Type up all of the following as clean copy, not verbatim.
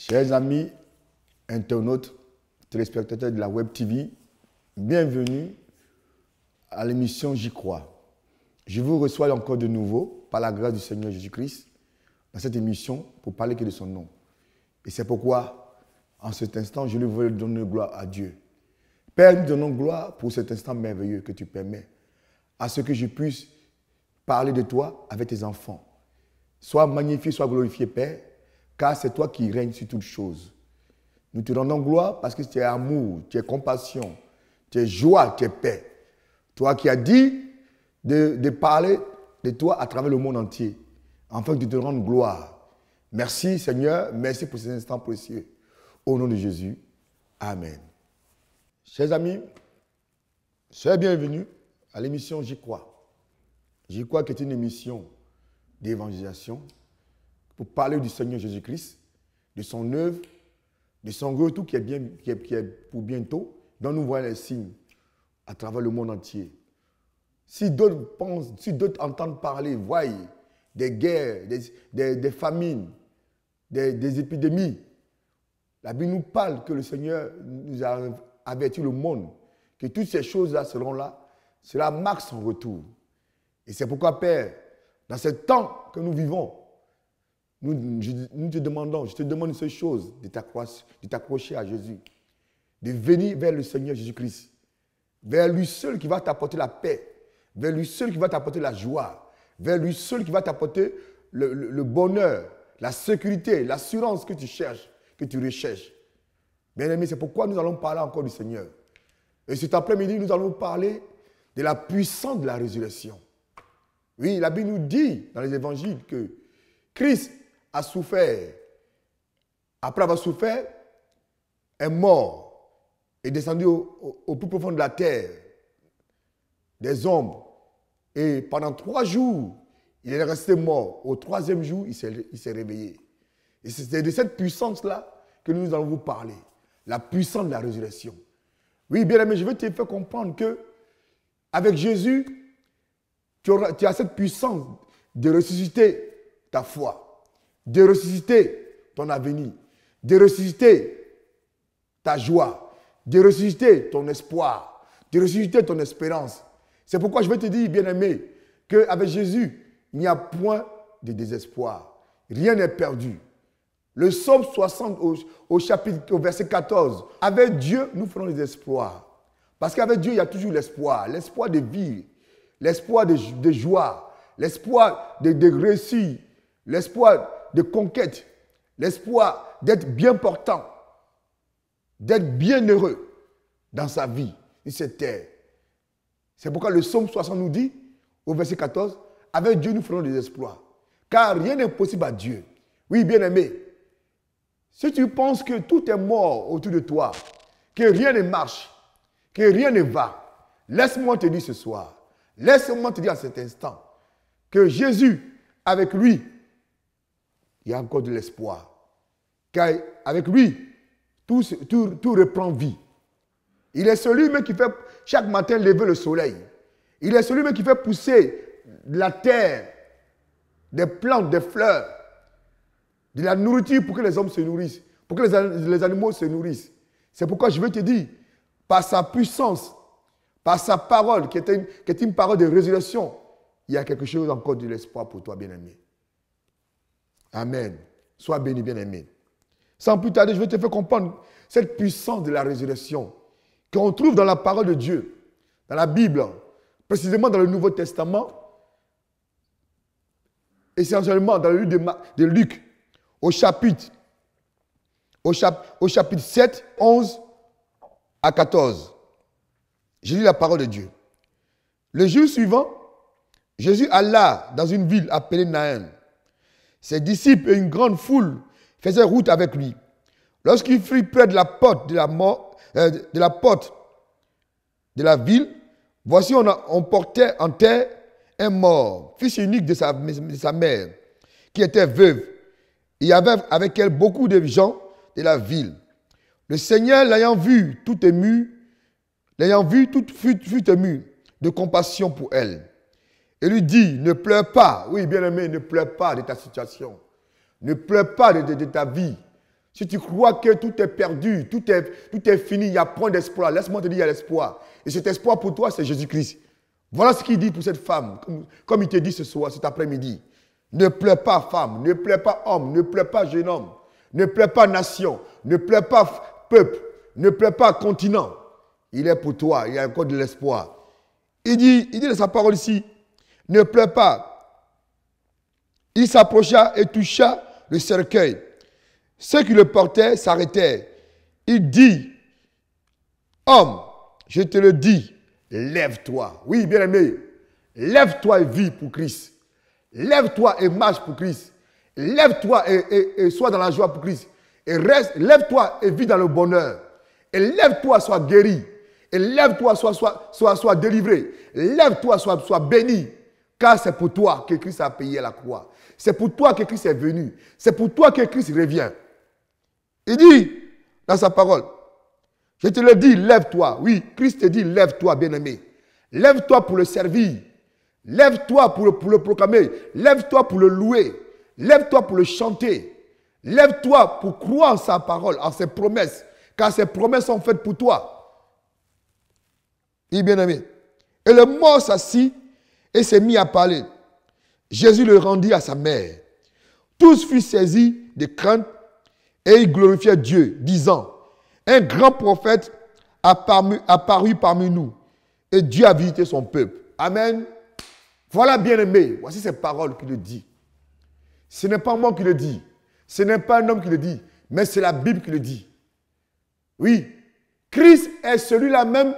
Chers amis, internautes, téléspectateurs de la Web TV, bienvenue à l'émission J'y crois. Je vous reçois encore de nouveau, par la grâce du Seigneur Jésus-Christ, dans cette émission pour parler que de son nom. Et c'est pourquoi, en cet instant, je veux donner gloire à Dieu. Père, nous donnons gloire pour cet instant merveilleux que tu permets, à ce que je puisse parler de toi avec tes enfants. Sois magnifié, sois glorifié, Père, car c'est toi qui règnes sur toutes choses. Nous te rendons gloire parce que tu es amour, tu es compassion, tu es joie, tu es paix. Toi qui as dit de parler de toi à travers le monde entier, afin que tu te rendes gloire. Merci Seigneur, merci pour ces instants précieux. Au nom de Jésus, Amen. Chers amis, soyez bienvenus à l'émission J'y crois. J'y crois qu'est une émission d'évangélisation pour parler du Seigneur Jésus-Christ, de son œuvre, de son retour qui est pour bientôt, dont nous voyons les signes à travers le monde entier. Si d'autres pensent, si d'autres entendent parler, voient des guerres, des famines, des épidémies, la Bible nous parle que le Seigneur nous a averti le monde que toutes ces choses-là seront là. Cela marque son retour. Et c'est pourquoi, Père, dans ce temps que nous vivons, nous te demandons, je te demande une seule chose, de t'accrocher à Jésus, de venir vers le Seigneur Jésus-Christ, vers lui seul qui va t'apporter la paix, vers lui seul qui va t'apporter la joie, vers lui seul qui va t'apporter le bonheur, la sécurité, l'assurance que tu cherches, que tu recherches. Bien-aimés, c'est pourquoi nous allons parler encore du Seigneur. Et cet après-midi, nous allons parler de la puissance de la résurrection. Oui, la Bible nous dit dans les évangiles que Christ a souffert. Après avoir souffert, est mort et descendu au plus profond de la terre, des ombres. Et pendant 3 jours, il est resté mort. Au 3e jour, il s'est réveillé. Et c'est de cette puissance-là que nous allons vous parler. La puissance de la résurrection. Oui, bien aimé, je veux te faire comprendre que avec Jésus, tu as cette puissance de ressusciter ta foi, de ressusciter ton avenir, de ressusciter ta joie, de ressusciter ton espoir, de ressusciter ton espérance. C'est pourquoi je vais te dire, bien-aimé, qu'avec Jésus, il n'y a point de désespoir. Rien n'est perdu. Le psaume 60 au verset 14. Avec Dieu, nous ferons des espoirs. Parce qu'avec Dieu, il y a toujours l'espoir. L'espoir de vivre, l'espoir de joie, l'espoir de réussir, l'espoir de conquête, l'espoir d'être bien portant, d'être bien heureux dans sa vie, sur cette terre. C'est pourquoi le psaume 60 nous dit, au verset 14, avec Dieu, nous ferons des exploits. Car rien n'est possible à Dieu. Oui, bien-aimé, si tu penses que tout est mort autour de toi, que rien ne marche, que rien ne va, laisse-moi te dire ce soir, laisse-moi te dire à cet instant, que Jésus, avec lui, il y a encore de l'espoir. Car avec lui, tout reprend vie. Il est celui-même qui fait chaque matin lever le soleil. Il est celui-même qui fait pousser de la terre, des plantes, des fleurs, de la nourriture pour que les hommes se nourrissent, pour que les animaux se nourrissent. C'est pourquoi je veux te dire, par sa puissance, par sa parole, qui est une parole de résurrection, il y a quelque chose encore de l'espoir pour toi, bien-aimé. Amen. Sois béni, bien-aimé. Sans plus tarder, je vais te faire comprendre cette puissance de la résurrection qu'on trouve dans la parole de Dieu, dans la Bible, précisément dans le Nouveau Testament, essentiellement dans le livre de Luc, au chapitre 7, 11 à 14. Je lis la parole de Dieu. Le jour suivant, Jésus alla dans une ville appelée Naïn. Ses disciples et une grande foule faisaient route avec lui. Lorsqu'il fut près de la porte de la ville, voici on portait en terre un mort, fils unique de sa mère, qui était veuve. Il y avait avec elle beaucoup de gens de la ville. Le Seigneur, l'ayant vu, tout fut ému de compassion pour elle. Et lui dit, ne pleure pas. Oui, bien-aimé, ne pleure pas de ta situation. Ne pleure pas de ta vie. Si tu crois que tout est perdu, tout est fini, il n'y a point d'espoir, laisse-moi te dire, il y a l'espoir. Et cet espoir pour toi, c'est Jésus-Christ. Voilà ce qu'il dit pour cette femme, comme il te dit ce soir, cet après-midi. Ne pleure pas femme, ne pleure pas homme, ne pleure pas jeune homme, ne pleure pas nation, ne pleure pas peuple, ne pleure pas continent. Il est pour toi, il y a encore de l'espoir. Il dit dans sa parole ici, ne pleure pas. Il s'approcha et toucha le cercueil. Ceux qui le portaient s'arrêtèrent. Il dit, homme, je te le dis, lève-toi. Oui, bien-aimé, lève-toi et vis pour Christ. Lève-toi et marche pour Christ. Lève-toi et sois dans la joie pour Christ. Et reste, lève-toi et vis dans le bonheur. Et lève-toi, sois guéri. Et lève-toi, sois délivré. Lève-toi, sois béni. Car c'est pour toi que Christ a payé la croix. C'est pour toi que Christ est venu. C'est pour toi que Christ revient. Il dit dans sa parole, je te le dis, lève-toi. Oui, Christ te dit, lève-toi, bien-aimé. Lève-toi pour le servir. Lève-toi pour le proclamer. Lève-toi pour le louer. Lève-toi pour le chanter. Lève-toi pour croire en sa parole, en ses promesses. Car ses promesses sont faites pour toi. Oui, bien-aimé. Et le mort s'assit et s'est mis à parler. Jésus le rendit à sa mère. Tous furent saisis de crainte et ils glorifiaient Dieu, disant, un grand prophète a paru parmi nous et Dieu a visité son peuple. Amen. Voilà, bien-aimé, voici ces paroles qu'il le dit. Ce n'est pas moi qui le dis, ce n'est pas un homme qui le dit, mais c'est la Bible qui le dit. Oui, Christ est celui-là même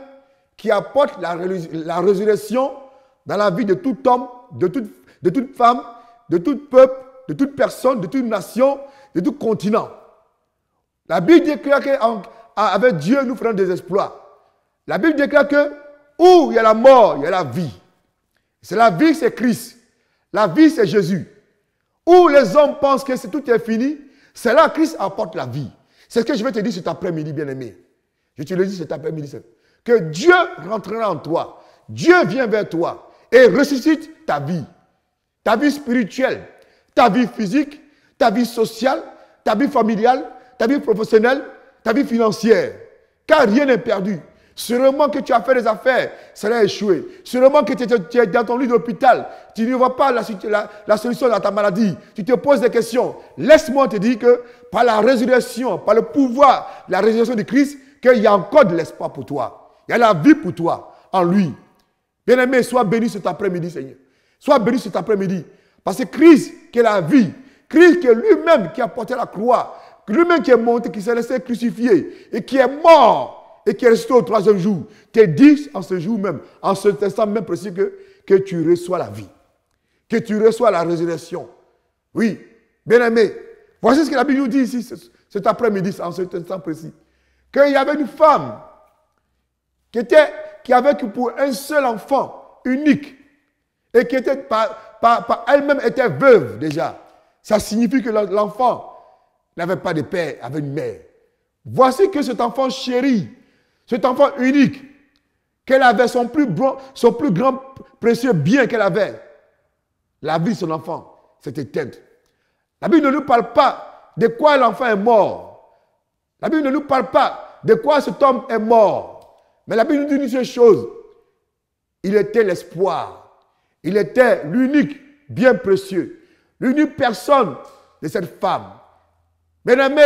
qui apporte la résurrection dans la vie de tout homme, de toute femme, de tout peuple, de toute personne, de toute nation, de tout continent. La Bible déclare qu'avec Dieu, nous ferons des exploits. La Bible déclare que où il y a la mort, il y a la vie. C'est la vie, c'est Christ. La vie, c'est Jésus. Où les hommes pensent que tout est fini, c'est là que Christ apporte la vie. C'est ce que je vais te dire cet après-midi, bien-aimé. Je te le dis cet après-midi. Que Dieu rentrera en toi. Dieu vient vers toi et ressuscite ta vie. Ta vie spirituelle, ta vie physique, ta vie sociale, ta vie familiale, ta vie professionnelle, ta vie financière. Car rien n'est perdu. Sûrement que tu as fait des affaires, ça a échoué. Sûrement que tu es dans ton lit d'hôpital, tu ne vois pas la solution à ta maladie. Tu te poses des questions. Laisse-moi te dire que par la résurrection, par le pouvoir de la résurrection de Christ, qu'il y a encore de l'espoir pour toi. Il y a la vie pour toi en lui. Bien-aimé, sois béni cet après-midi, Seigneur. Sois béni cet après-midi. Parce que Christ, qui est la vie, Christ qui est lui-même qui a porté la croix, lui-même qui est monté, qui s'est laissé crucifier et qui est mort et qui est resté au troisième jour, te dit en ce jour même, en cet instant même précis que tu reçois la vie, que tu reçois la résurrection. Oui, bien-aimé, voici ce que la Bible nous dit ici, cet après-midi, en cet instant précis. Qu'il y avait une femme qui avait pour un seul enfant unique et qui était par elle-même était veuve déjà. Ça signifie que l'enfant n'avait pas de père, avait une mère. Voici que cet enfant chéri, cet enfant unique, qu'elle avait son plus grand précieux bien qu'elle avait, la vie de son enfant, c'était éteinte. La Bible ne nous parle pas de quoi l'enfant est mort. La Bible ne nous parle pas de quoi cet homme est mort. Mais la Bible nous dit une seule chose. Il était l'espoir. Il était l'unique bien précieux. L'unique personne de cette femme. Mesdames,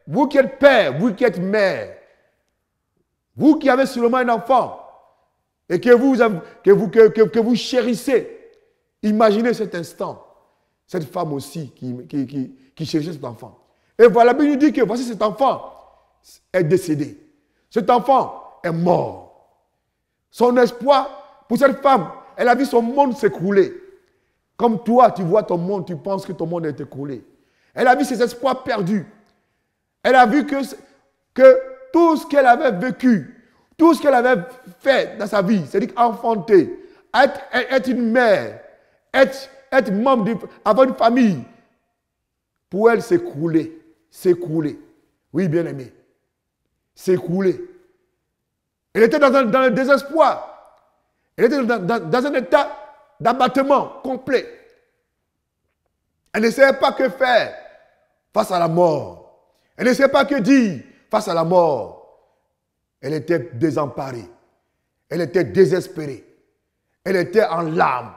vous qui êtes père, vous qui êtes mère, vous qui avez sûrement un enfant et que vous chérissez, imaginez cet instant, cette femme aussi qui chérissait cet enfant. Et voilà, la Bible nous dit que voici cet enfant est décédé. Cet enfant est mort. Son espoir pour cette femme, elle a vu son monde s'écrouler. Comme toi, tu vois ton monde, tu penses que ton monde est écroulé. Elle a vu ses espoirs perdus. Elle a vu que tout ce qu'elle avait vécu, tout ce qu'elle avait fait dans sa vie, c'est-à-dire enfanter, être une mère, être membre, avoir une famille, pour elle s'écrouler. Oui, bien aimé. S'écrouler. Elle était dans le désespoir. Elle était dans un état d'abattement complet. Elle ne savait pas que faire face à la mort. Elle ne sait pas que dire face à la mort. Elle était désemparée. Elle était désespérée. Elle était en larmes.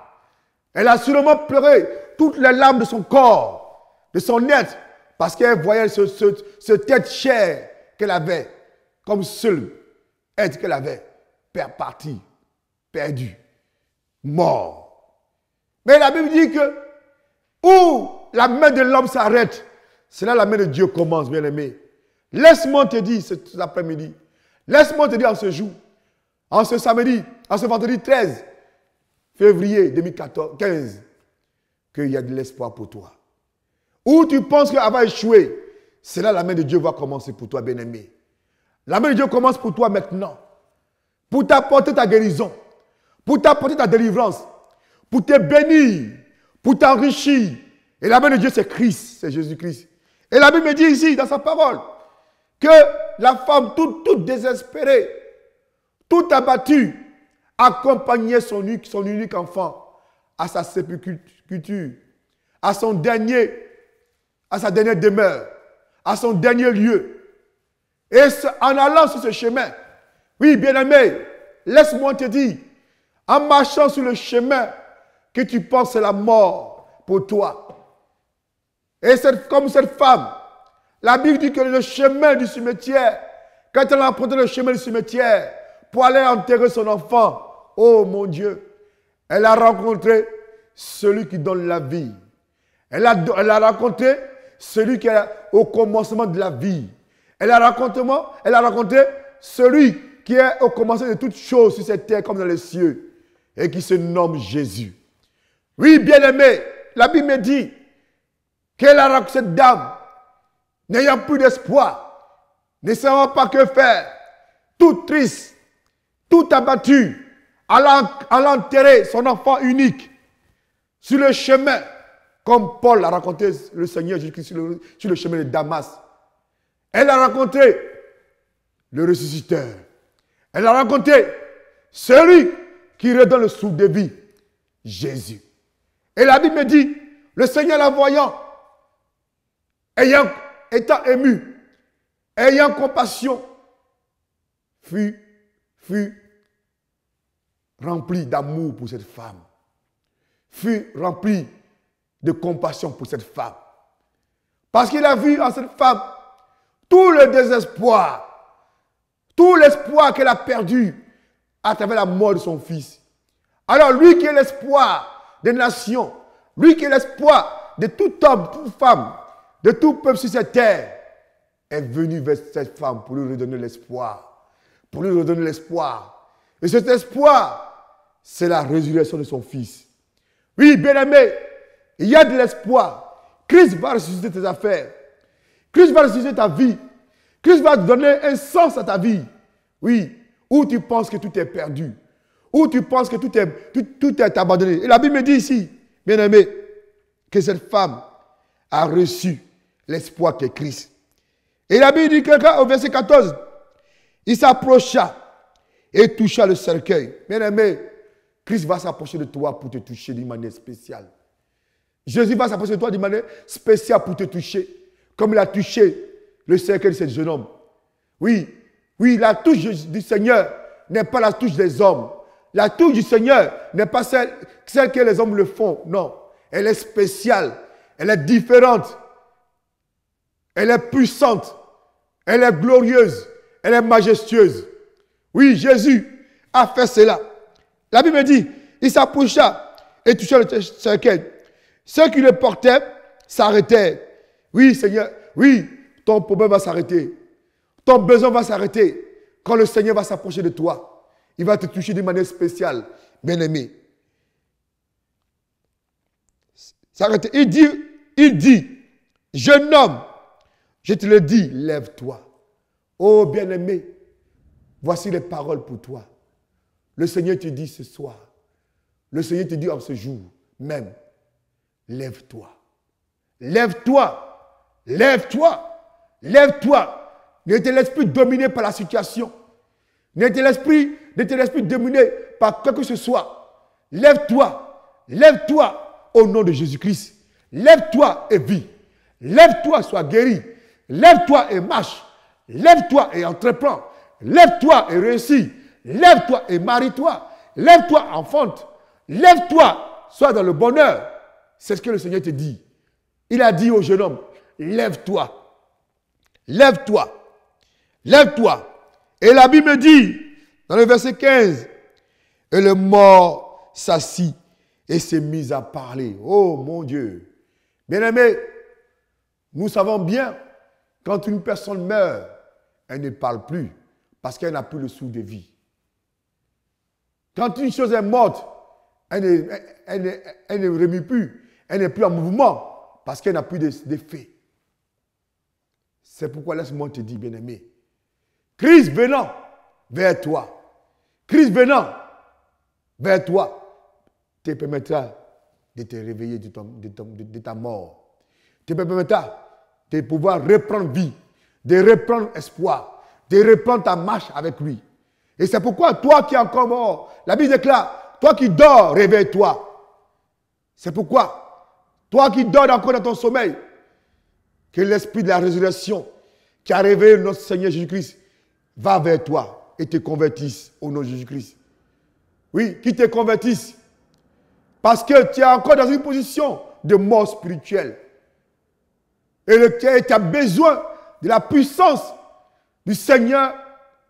Elle a sûrement pleuré toutes les larmes de son corps, de son être, parce qu'elle voyait ce tête chère qu'elle avait, comme seul être qu'elle avait, parti, perdu, mort. Mais la Bible dit que où la main de l'homme s'arrête, c'est là la main de Dieu commence, bien-aimé. Laisse-moi te dire cet après-midi, laisse-moi te dire en ce jour, en ce samedi, en ce vendredi 13 février 2015, qu'il y a de l'espoir pour toi. Où tu penses qu'elle va échouer, c'est là la main de Dieu va commencer pour toi, bien-aimé. La main de Dieu commence pour toi maintenant. Pour t'apporter ta guérison, pour t'apporter ta délivrance, pour te bénir, pour t'enrichir. Et la main de Dieu, c'est Christ, c'est Jésus-Christ. Et la Bible me dit ici, dans sa parole, que la femme, toute désespérée, toute abattue, accompagnait son unique enfant à sa sépulture, à sa dernière demeure, à son dernier lieu. Et en allant sur ce chemin, oui, bien-aimé, laisse-moi te dire, en marchant sur le chemin que tu penses c'est la mort pour toi. Et comme cette femme, la Bible dit que le chemin du cimetière, quand elle a emprunté le chemin du cimetière pour aller enterrer son enfant, oh mon Dieu, elle a rencontré celui qui donne la vie. Elle a rencontré celui qui est au commencement de la vie. Elle a rencontré celui qui est au commencement de toutes choses sur cette terre comme dans les cieux et qui se nomme Jésus. Oui, bien-aimé, la Bible me dit qu'elle a rencontré cette dame, n'ayant plus d'espoir, ne savant pas que faire, toute triste, toute abattue, allant enterrer son enfant unique sur le chemin, comme Paul a raconté le Seigneur Jésus-Christ sur le chemin de Damas. Elle a rencontré le ressusciteur. Elle a rencontré celui qui redonne le souffle de vie, Jésus. Et la Bible me dit, le Seigneur la voyant, étant ému, ayant compassion, fut rempli d'amour pour cette femme, fut rempli de compassion pour cette femme. Parce qu'il a vu en cette femme tout le désespoir, tout l'espoir qu'elle a perdu à travers la mort de son fils. Alors lui qui est l'espoir des nations, lui qui est l'espoir de tout homme, toute femme, de tout peuple sur cette terre, est venu vers cette femme pour lui redonner l'espoir. Pour lui redonner l'espoir. Et cet espoir, c'est la résurrection de son fils. Oui, bien-aimé, il y a de l'espoir. Christ va ressusciter tes affaires. Christ va ressusciter ta vie. Christ va te donner un sens à ta vie. Oui, où tu penses que tout est perdu. Où tu penses que tout est abandonné. Et la Bible me dit ici, bien-aimé, que cette femme a reçu l'espoir qu'est Christ. Et la Bible dit que au verset 14, il s'approcha et toucha le cercueil. Bien-aimé, Christ va s'approcher de toi pour te toucher d'une manière spéciale. Jésus va s'approcher de toi d'une manière spéciale pour te toucher, comme il a touché le cercueil de ce jeune homme. Oui, la touche du Seigneur n'est pas la touche des hommes. La touche du Seigneur n'est pas celle que les hommes le font. Non, elle est spéciale, elle est différente, elle est puissante, elle est glorieuse, elle est majestueuse. Oui, Jésus a fait cela. La Bible dit, il s'approcha et toucha le cercueil. Ceux qui le portaient s'arrêtaient. Oui, Seigneur, oui, ton problème va s'arrêter. Ton besoin va s'arrêter. Quand le Seigneur va s'approcher de toi, il va te toucher d'une manière spéciale, bien-aimé. S'arrêter. Il dit, jeune homme, je te le dis, lève-toi. Oh, bien-aimé, voici les paroles pour toi. Le Seigneur te dit ce soir, le Seigneur te dit en ce jour même, lève-toi. Lève-toi. Lève-toi. Lève-toi. Ne te laisse plus dominer par la situation. Ne te laisse plus dominer par quoi que ce soit. Lève-toi. Lève-toi au nom de Jésus-Christ. Lève-toi et vis. Lève-toi, sois guéri. Lève-toi et marche. Lève-toi et entreprends. Lève-toi et réussis. Lève-toi et marie-toi. Lève-toi, enfante. Lève-toi, sois dans le bonheur. C'est ce que le Seigneur te dit. Il a dit au jeune homme, lève-toi. Lève-toi. Lève-toi. Et la Bible me dit, dans le verset 15, et le mort s'assit et s'est mis à parler. Oh mon Dieu. Bien-aimé, nous savons bien, quand une personne meurt, elle ne parle plus parce qu'elle n'a plus le souffle de vie. Quand une chose est morte, elle ne remue plus, elle n'est plus en mouvement parce qu'elle n'a plus d'effet. C'est pourquoi laisse-moi te dire, bien-aimé, Christ venant vers toi, Christ venant vers toi, te permettra de te réveiller de ta mort. Te permettra de pouvoir reprendre vie, de reprendre espoir, de reprendre ta marche avec lui. Et c'est pourquoi toi qui es encore mort, la Bible déclare, toi qui dors, réveille-toi. C'est pourquoi, toi qui dors encore dans ton sommeil, que l'esprit de la résurrection qui a réveillé notre Seigneur Jésus-Christ va vers toi et te convertisse au nom de Jésus-Christ. Oui, qui te convertisse. Parce que tu es encore dans une position de mort spirituelle. Et tu as besoin de la puissance du Seigneur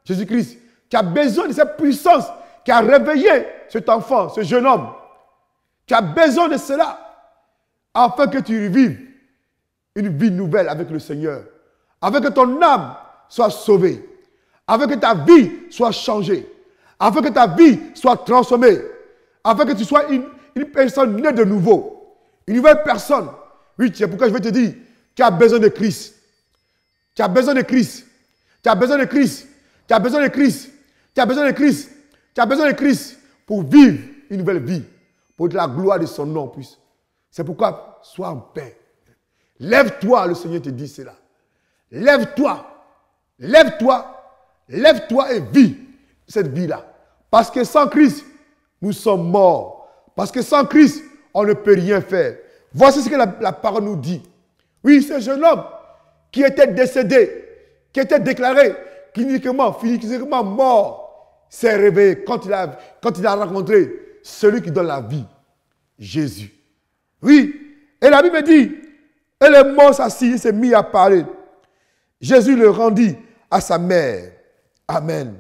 Jésus-Christ. Tu as besoin de cette puissance qui a réveillé cet enfant, ce jeune homme. Tu as besoin de cela afin que tu vives une vie nouvelle avec le Seigneur. Afin que ton âme soit sauvée. Afin que ta vie soit changée. Afin que ta vie soit transformée. Afin que tu sois une personne née de nouveau. Une nouvelle personne. Oui, c'est pourquoi je vais te dire, tu as besoin de Christ. Tu as besoin de Christ. Tu as besoin de Christ. Tu as besoin de Christ. Tu as besoin de Christ. Tu as besoin de Christ pour vivre une nouvelle vie. Pour que la gloire de son nom puisse. C'est pourquoi, sois en paix. Lève-toi, le Seigneur te dit cela. Lève-toi. Lève-toi. Lève-toi et vis cette vie-là. Parce que sans Christ, nous sommes morts. Parce que sans Christ, on ne peut rien faire. Voici ce que la parole nous dit. Oui, ce jeune homme qui était décédé, qui était déclaré physiquement mort, s'est réveillé quand il a rencontré celui qui donne la vie, Jésus. Oui, et la Bible dit, et le mort s'assit, il s'est mis à parler. Jésus le rendit à sa mère. Amen.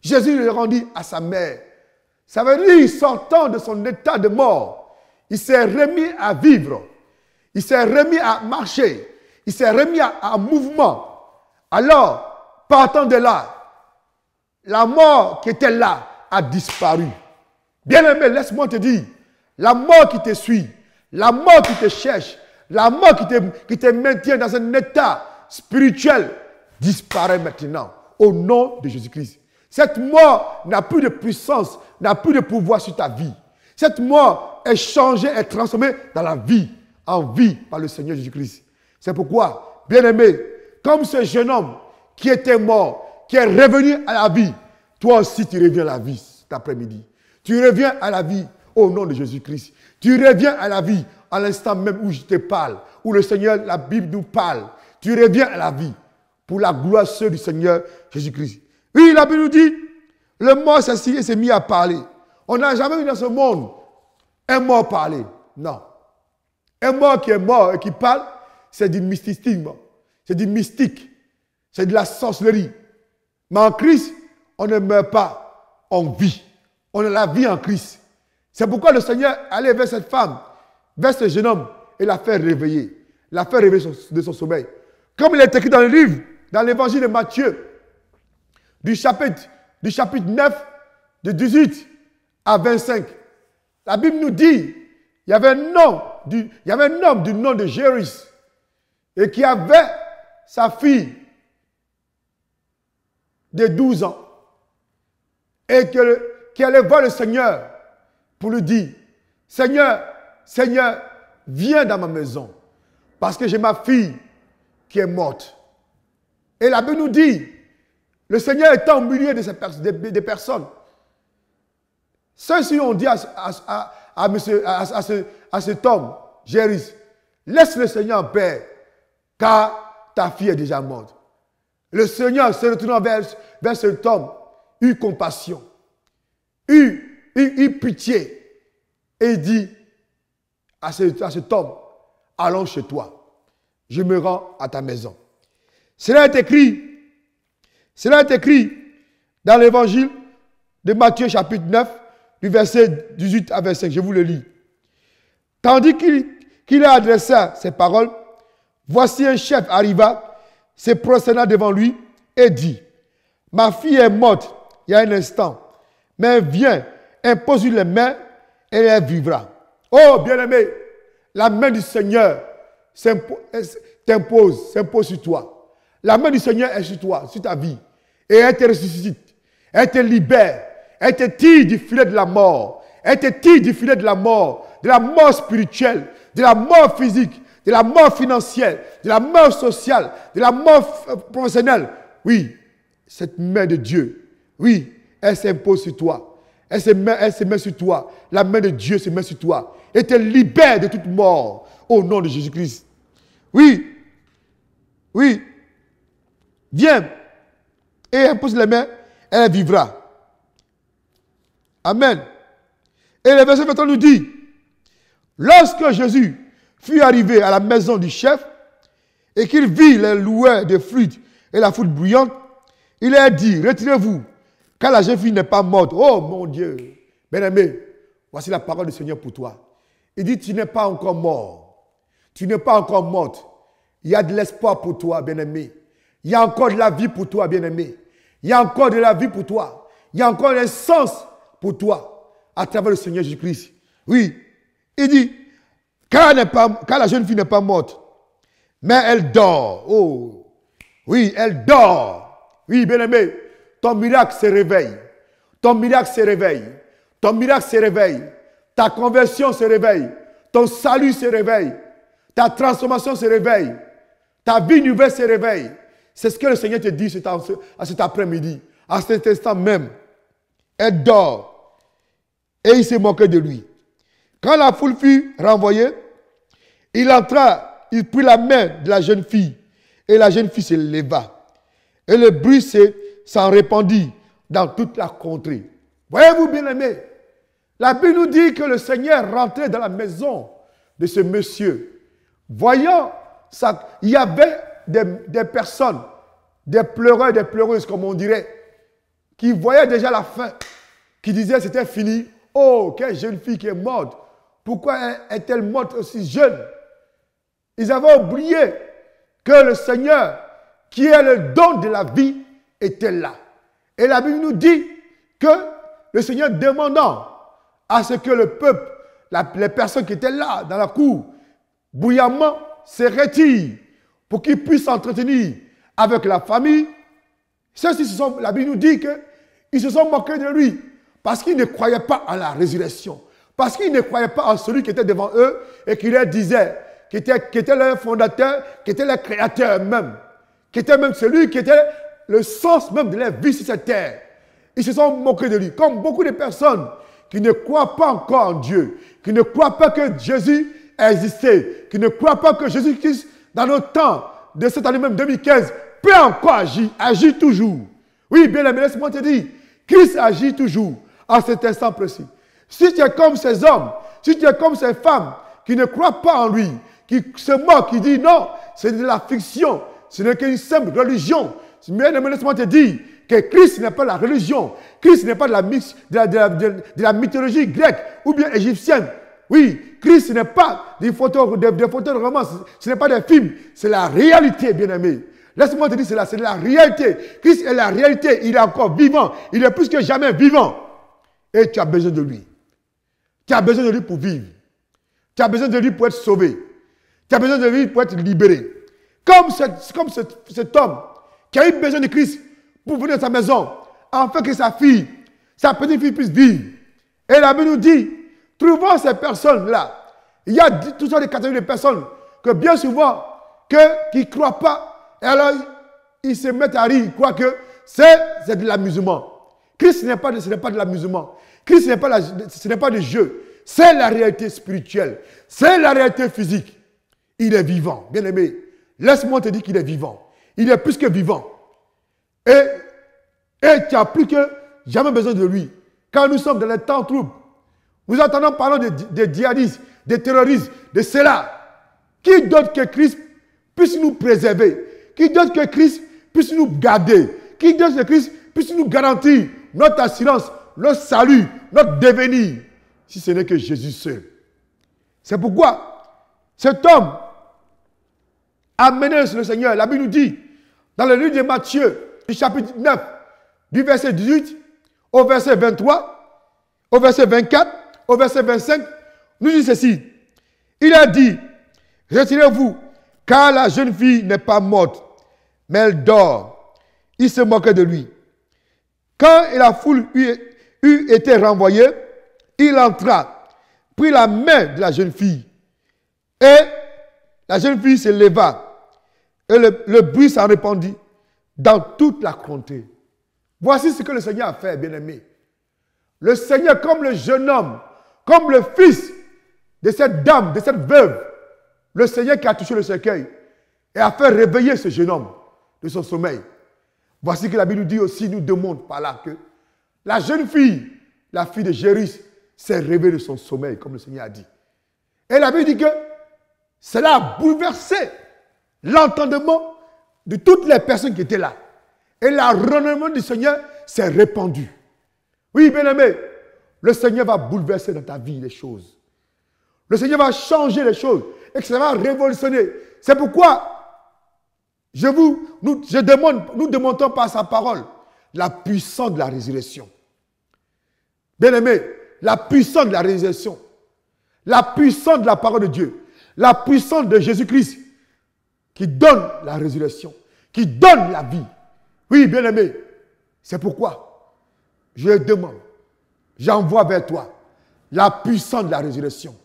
Jésus le rendit à sa mère. Ça veut dire, sortant de son état de mort, il s'est remis à vivre. Il s'est remis à marcher. Il s'est remis à mouvement. Alors, partant de là, la mort qui était là a disparu. Bien-aimé, laisse-moi te dire, la mort qui te suit, la mort qui te cherche, la mort qui te maintient dans un état spirituel disparaît maintenant au nom de Jésus-Christ. Cette mort n'a plus de puissance, n'a plus de pouvoir sur ta vie. Cette mort est changée, est transformée dans la vie, en vie par le Seigneur Jésus-Christ. C'est pourquoi, bien-aimé, comme ce jeune homme qui était mort, qui est revenu à la vie, toi aussi tu reviens à la vie cet après-midi. Tu reviens à la vie au nom de Jésus-Christ. Tu reviens à la vie à l'instant même où je te parle, où le Seigneur, la Bible nous parle. Tu reviens à la vie pour la gloire seule du Seigneur Jésus-Christ. Oui, la Bible nous dit, le mort s'est assis et s'est mis à parler. On n'a jamais vu dans ce monde un mort parler. Non. Un mort qui est mort et qui parle, c'est du mysticisme. C'est du mystique. C'est de la sorcellerie. Mais en Christ, on ne meurt pas. On vit. On a la vie en Christ. C'est pourquoi le Seigneur allait vers cette femme, vers ce jeune homme, et l'a fait réveiller. L'a fait réveiller de son sommeil. Comme il est écrit dans le livre, dans l'évangile de Matthieu, du chapitre 9, de 18 à 25. La Bible nous dit, il y avait un homme du nom de Jairus, et qui avait sa fille de 12 ans, et qui allait voir le Seigneur pour lui dire, Seigneur, viens dans ma maison, parce que j'ai ma fille qui est morte. Et la Bible nous dit, le Seigneur était au milieu de des personnes. Ceux-ci ont dit à cet homme, Jairus, laisse le Seigneur en paix, car ta fille est déjà morte. Le Seigneur se retournant vers cet homme, eut compassion, eut pitié, et il dit à cet homme, allons chez toi, je me rends à ta maison. Cela est écrit dans l'évangile de Matthieu chapitre 9, du verset 18 à 25, je vous le lis. Tandis qu'il a adressé ces paroles, voici un chef arriva, se prosterna devant lui et dit, ma fille est morte il y a un instant, mais viens, impose-lui les mains et elle vivra. Oh bien-aimé, la main du Seigneur s'impose sur toi. La main du Seigneur est sur toi, sur ta vie. Et elle te ressuscite, elle te libère, elle te tire du filet de la mort. Elle te tire du filet de la mort spirituelle, de la mort physique, de la mort financière, de la mort sociale, de la mort professionnelle. Oui, cette main de Dieu, oui, elle s'impose sur toi. Elle se met sur toi. La main de Dieu se met sur toi. Et te libère de toute mort au nom de Jésus-Christ. Oui, oui. Viens et impose les mains, elle vivra. Amen. Et le verset 23 nous dit, lorsque Jésus fut arrivé à la maison du chef et qu'il vit les loueurs de flûtes et la foule bruyante, il a dit, retirez-vous, car la jeune fille n'est pas morte. Oh mon Dieu, bien-aimé, voici la parole du Seigneur pour toi. Il dit, tu n'es pas encore mort. Tu n'es pas encore morte. Il y a de l'espoir pour toi, bien-aimé. Il y a encore de la vie pour toi, bien-aimé. Il y a encore de la vie pour toi. Il y a encore un sens pour toi à travers le Seigneur Jésus-Christ. Oui, il dit, car la jeune fille n'est pas morte, mais elle dort. Oh, oui, elle dort. Oui, bien-aimé, ton miracle se réveille. Ton miracle se réveille. Ton miracle se réveille. Ta conversion se réveille. Ton salut se réveille. Ta transformation se réveille. Ta vie nouvelle se réveille. C'est ce que le Seigneur te dit à cet après-midi, à cet instant même. Elle dort. Et il s'est moqué de lui. Quand la foule fut renvoyée, il entra, il prit la main de la jeune fille. Et la jeune fille se leva. Et le bruit s'en répandit dans toute la contrée. Voyez-vous, bien-aimés, la Bible nous dit que le Seigneur rentrait dans la maison de ce monsieur. Voyant ça, il y avait des personnes, des pleureurs, des pleureuses, comme on dirait, qui voyaient déjà la fin, qui disaient c'était fini. Oh, quelle jeune fille qui est morte. Pourquoi est-elle morte aussi jeune? Ils avaient oublié que le Seigneur, qui est le don de la vie, était là. Et la Bible nous dit que le Seigneur demandant à ce que le peuple, les personnes qui étaient là dans la cour, bouillamment se retirent pour qu'ils puissent s'entretenir avec la famille. La Bible nous dit qu'ils se sont moqués de lui parce qu'ils ne croyaient pas à la résurrection. Parce qu'ils ne croyaient pas en celui qui était devant eux et qui leur disait, qui était leur fondateur, qui était leur créateur même, qui était même celui qui était le sens même de leur vie sur cette terre. Ils se sont moqués de lui. Comme beaucoup de personnes qui ne croient pas encore en Dieu, qui ne croient pas que Jésus a existé, qui ne croient pas que Jésus-Christ, dans notre temps, de cette année même 2015, peut encore agir toujours. Oui, bien aimé, laisse-moi te dire, Christ agit toujours en cet instant précis. Si tu es comme ces hommes, si tu es comme ces femmes qui ne croient pas en lui, qui se moquent, qui disent non, c'est de la fiction, ce n'est qu'une simple religion. Bien aimé, laisse-moi te dire que Christ n'est pas la religion, Christ n'est pas de la mythologie grecque ou bien égyptienne. Oui, Christ n'est pas des photos de romans, ce n'est pas des films, c'est la réalité, bien-aimé. Laisse-moi te dire cela, c'est la réalité. Christ est la réalité, il est encore vivant, il est plus que jamais vivant. Et tu as besoin de lui. Tu as besoin de lui pour vivre. Tu as besoin de lui pour être sauvé. Tu as besoin de lui pour être libéré. Comme cet homme qui a eu besoin de Christ pour venir dans sa maison, afin que sa fille, sa petite fille puisse vivre. Et la Bible nous dit, trouvant ces personnes-là, il y a toutes sortes de catégories de personnes que bien souvent, qui ne croient pas, et alors ils se mettent à rire, ils croient que c'est de l'amusement. Christ ce n'est pas de l'amusement. Christ ce n'est pas du jeu. C'est la réalité spirituelle. C'est la réalité physique. Il est vivant. Bien aimé, laisse-moi te dire qu'il est vivant. Il est plus que vivant. Et tu n'as plus que jamais besoin de lui. Quand nous sommes dans les temps troubles, nous entendons parler des djihadistes, des terroristes, de cela. Qui d'autre que Christ puisse nous préserver? Qui d'autre que Christ puisse nous garder? Qui d'autre que Christ puisse nous garantir notre assurance, notre salut, notre devenir, si ce n'est que Jésus seul. C'est pourquoi cet homme a mené le Seigneur. La Bible nous dit, dans le livre de Matthieu, du chapitre 9, du verset 18 au verset 23, au verset 24, au verset 25, nous dit ceci. Il a dit, retirez-vous, car la jeune fille n'est pas morte, mais elle dort. Il se moquait de lui. Quand la foule eut été renvoyée, il entra, prit la main de la jeune fille, et la jeune fille se leva, et le bruit s'en répandit dans toute la contrée. Voici ce que le Seigneur a fait, bien-aimé. Le Seigneur, comme le jeune homme, comme le fils de cette dame, de cette veuve, le Seigneur qui a touché le cercueil et a fait réveiller ce jeune homme de son sommeil. Voici que la Bible nous dit aussi, nous demande par là que la jeune fille, la fille de Jairus, s'est réveillée de son sommeil, comme le Seigneur a dit. Et la Bible dit que cela a bouleversé l'entendement de toutes les personnes qui étaient là. Et le renommement du Seigneur s'est répandu. Oui, bien-aimé, le Seigneur va bouleverser dans ta vie les choses. Le Seigneur va changer les choses et que ça va révolutionner. C'est pourquoi nous demandons par sa parole la puissance de la résurrection. Bien-aimé, la puissance de la résurrection, la puissance de la parole de Dieu, la puissance de Jésus-Christ qui donne la résurrection, qui donne la vie. Oui, bien-aimé, c'est pourquoi je demande, j'envoie vers toi la puissance de la résurrection.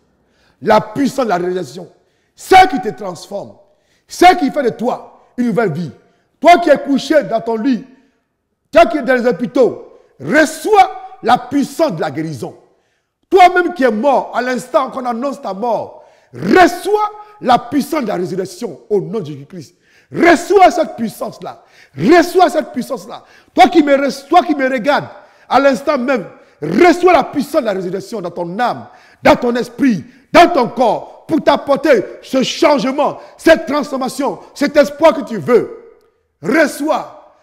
La puissance de la résurrection, celle qui te transforme, celle qui fait de toi une nouvelle vie. Toi qui es couché dans ton lit, toi qui es dans les hôpitaux, reçois la puissance de la guérison. Toi-même qui es mort, à l'instant qu'on annonce ta mort, reçois la puissance de la résurrection au nom de Jésus-Christ. Reçois cette puissance-là. Reçois cette puissance-là. Toi qui me regardes, à l'instant même, reçois la puissance de la résurrection dans ton âme, dans ton esprit, dans ton corps, pour t'apporter ce changement, cette transformation, cet espoir que tu veux. Reçois,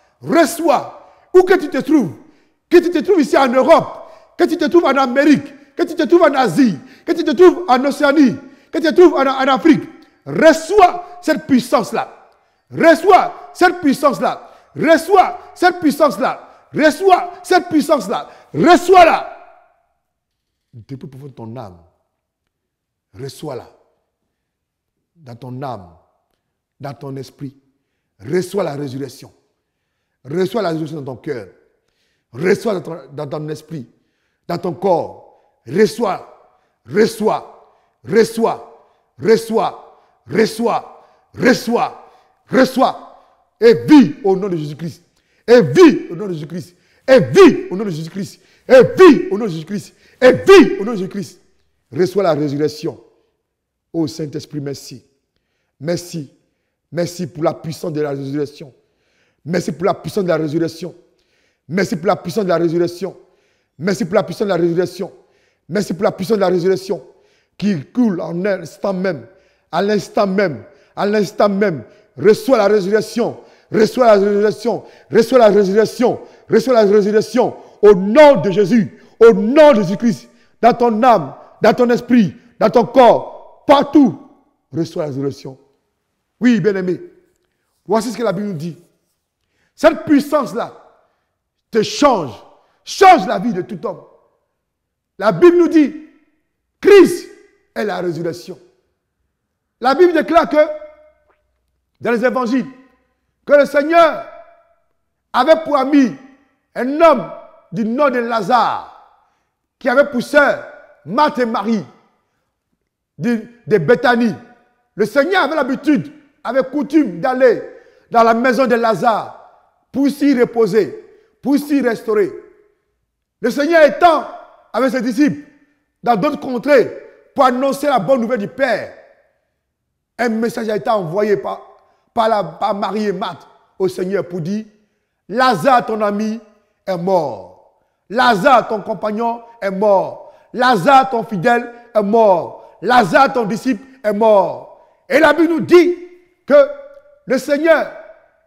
où que tu te trouves ici en Europe, que tu te trouves en Amérique, que tu te trouves en Asie, que tu te trouves en Océanie, que tu te trouves en Afrique, reçois cette puissance-là. Reçois cette puissance-là. Reçois cette puissance-là. Reçois cette puissance-là. Reçois-la. Depuis le profond de ton âme, reçois-la. Dans ton âme, dans ton esprit, reçois la résurrection. Reçois la résurrection dans ton cœur. Reçois dans ton esprit, dans ton corps. Reçois, reçois, reçois, reçois, reçois, reçois, reçois. Et vis au nom de Jésus-Christ. Et vis au nom de Jésus-Christ. Et vis au nom de Jésus-Christ. Et vis au nom de Jésus-Christ. Et vis au nom de Jésus-Christ. Reçois la résurrection. Ô Saint-Esprit, merci. Merci. Merci pour la puissance de la résurrection. Merci pour la puissance de la résurrection. Merci pour la puissance de la résurrection. Merci pour la puissance de la résurrection. Merci pour la puissance de la résurrection qui coule en un instant même. À l'instant même. À l'instant même. Reçois la résurrection. Reçois la résurrection. Reçois la résurrection. Reçois la résurrection. Au nom de Jésus. Au nom de Jésus-Christ. Dans ton âme. Dans ton esprit. Dans ton corps. Partout. Reçois la résurrection. Oui, bien-aimé. Voici ce que la Bible nous dit. Cette puissance-là te change. Change la vie de tout homme. La Bible nous dit, Christ est la résurrection. La Bible déclare que, dans les évangiles, que le Seigneur avait pour ami un homme du nom de Lazare, qui avait pour sœur Marthe et Marie, de Béthanie. Le Seigneur avait l'habitude, avait coutume d'aller dans la maison de Lazare pour s'y reposer, pour s'y restaurer. Le Seigneur étant avec ses disciples dans d'autres contrées pour annoncer la bonne nouvelle du Père, un message a été envoyé par par Marie et Marthe au Seigneur pour dire, Lazare, ton ami, est mort. Lazare, ton compagnon, est mort. Lazare, ton fidèle, est mort. Lazare, ton disciple, est mort. Et la Bible nous dit que le Seigneur,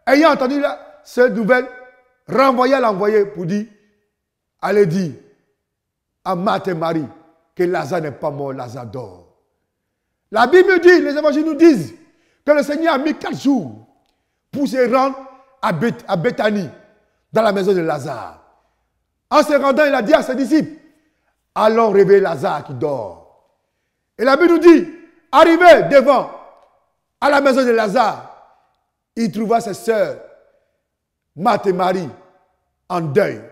ayant entendu cette nouvelle, renvoya l'envoyé pour dire, allez dire à Marthe et Marie que Lazare n'est pas mort, Lazare dort. La Bible dit, les évangiles nous disent que le Seigneur a mis 4 jours pour se rendre à Béthanie, dans la maison de Lazare. En se rendant, il a dit à ses disciples, allons réveiller Lazare qui dort. Et la Bible nous dit, arrivé devant, à la maison de Lazare, il trouva ses sœurs, Marthe et Marie, en deuil,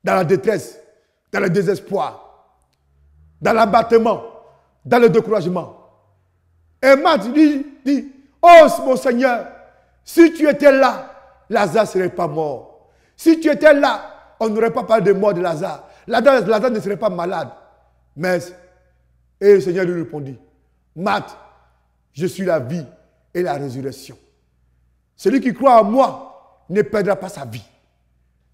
dans la détresse, dans le désespoir, dans l'abattement, dans le découragement. Et Marthe lui dit, oh mon Seigneur, si tu étais là, Lazare ne serait pas mort. Si tu étais là, on n'aurait pas parlé de mort de Lazare. Lazare ne serait pas malade. Et le Seigneur lui répondit, Marthe, je suis la vie et la résurrection. Celui qui croit en moi ne perdra pas sa vie.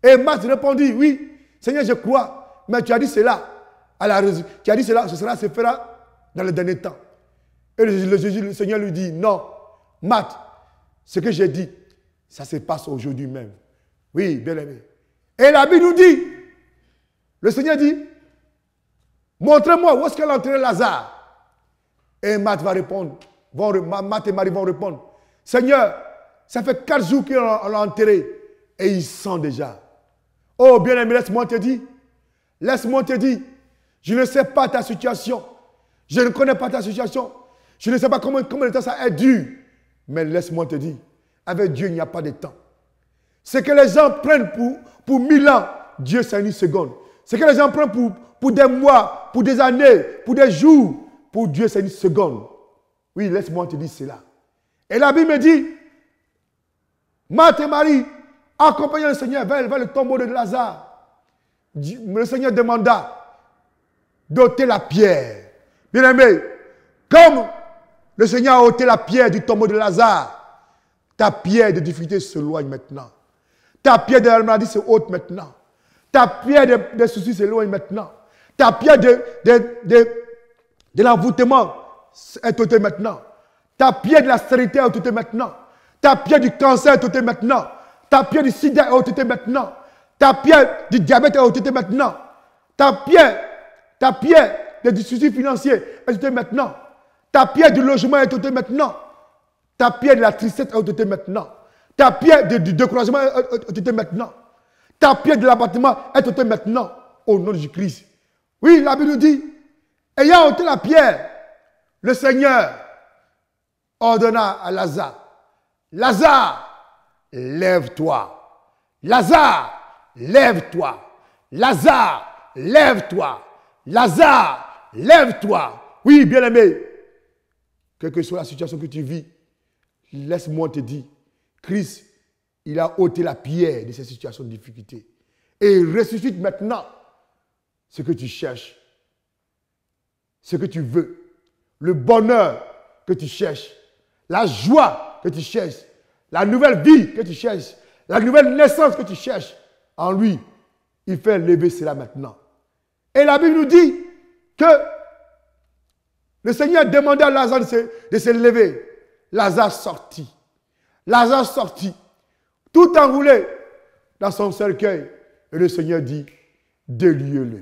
Et Marthe répondit, oui, Seigneur, je crois, mais tu as dit cela tu as dit cela, se fera dans le dernier temps. Et le Seigneur lui dit, non, Marthe, ce que j'ai dit, ça se passe aujourd'hui même. Oui, bien aimé. Et la Bible nous dit, le Seigneur dit, montrez-moi où est-ce qu'elle a enterré Lazare. Et Marthe va répondre, Marthe et Marie vont répondre, Seigneur, ça fait 4 jours qu'on l'a enterré et il sent déjà. Oh, bien aimé, laisse-moi te dire, je ne sais pas ta situation, je ne connais pas ta situation, je ne sais pas comment le temps ça est dur, mais laisse-moi te dire, avec Dieu, il n'y a pas de temps. Ce que les gens prennent pour 1000 ans, Dieu, c'est une seconde. Ce que les gens prennent pour des mois, pour des années, pour des jours, pour Dieu, c'est une seconde. Oui, laisse-moi te dire cela. Et la Bible me dit, Marthe et Marie, accompagnant le Seigneur vers le tombeau de Lazare, le Seigneur demanda d'ôter la pierre. Bien aimé, comme le Seigneur a ôté la pierre du tombeau de Lazare, ta pierre de difficulté s'éloigne maintenant. Ta pierre de la maladie se ôte maintenant. Ta pierre de soucis s'éloigne maintenant. Ta pierre de l'envoûtement est ôtée maintenant. Ta pierre de la stérilité est ôtée maintenant. Ta pierre du cancer est ôtée maintenant. Ta pierre du sida est ôtée maintenant. Ta pierre du diabète est ôtée maintenant. Ta pierre des soucis financiers est ôtée maintenant. Ta pierre du logement est ôtée maintenant. Ta pierre de la tristesse est ôtée maintenant. Ta pierre du découragement est ôtée maintenant. Ta pierre de l'abattement est ôtée maintenant. Au nom de Jésus-Christ. Oui, la Bible nous dit, ayant ôté la pierre, le Seigneur ordonna à Lazare, Lazare, lève-toi. Lazare, lève-toi. Lazare, lève-toi. Lazare, lève-toi. Oui, bien-aimé, quelle que soit la situation que tu vis, laisse-moi te dire, Christ, il a ôté la pierre de ces situations de difficulté. Et il ressuscite maintenant ce que tu cherches, ce que tu veux, le bonheur que tu cherches, la joie que tu cherches, la nouvelle vie que tu cherches, la nouvelle naissance que tu cherches. En lui, il fait lever cela maintenant. Et la Bible nous dit que le Seigneur demandait à Lazare de se lever. Lazare sortit. Lazare sortit, tout enroulé dans son cercueil. Et le Seigneur dit, déliez-le.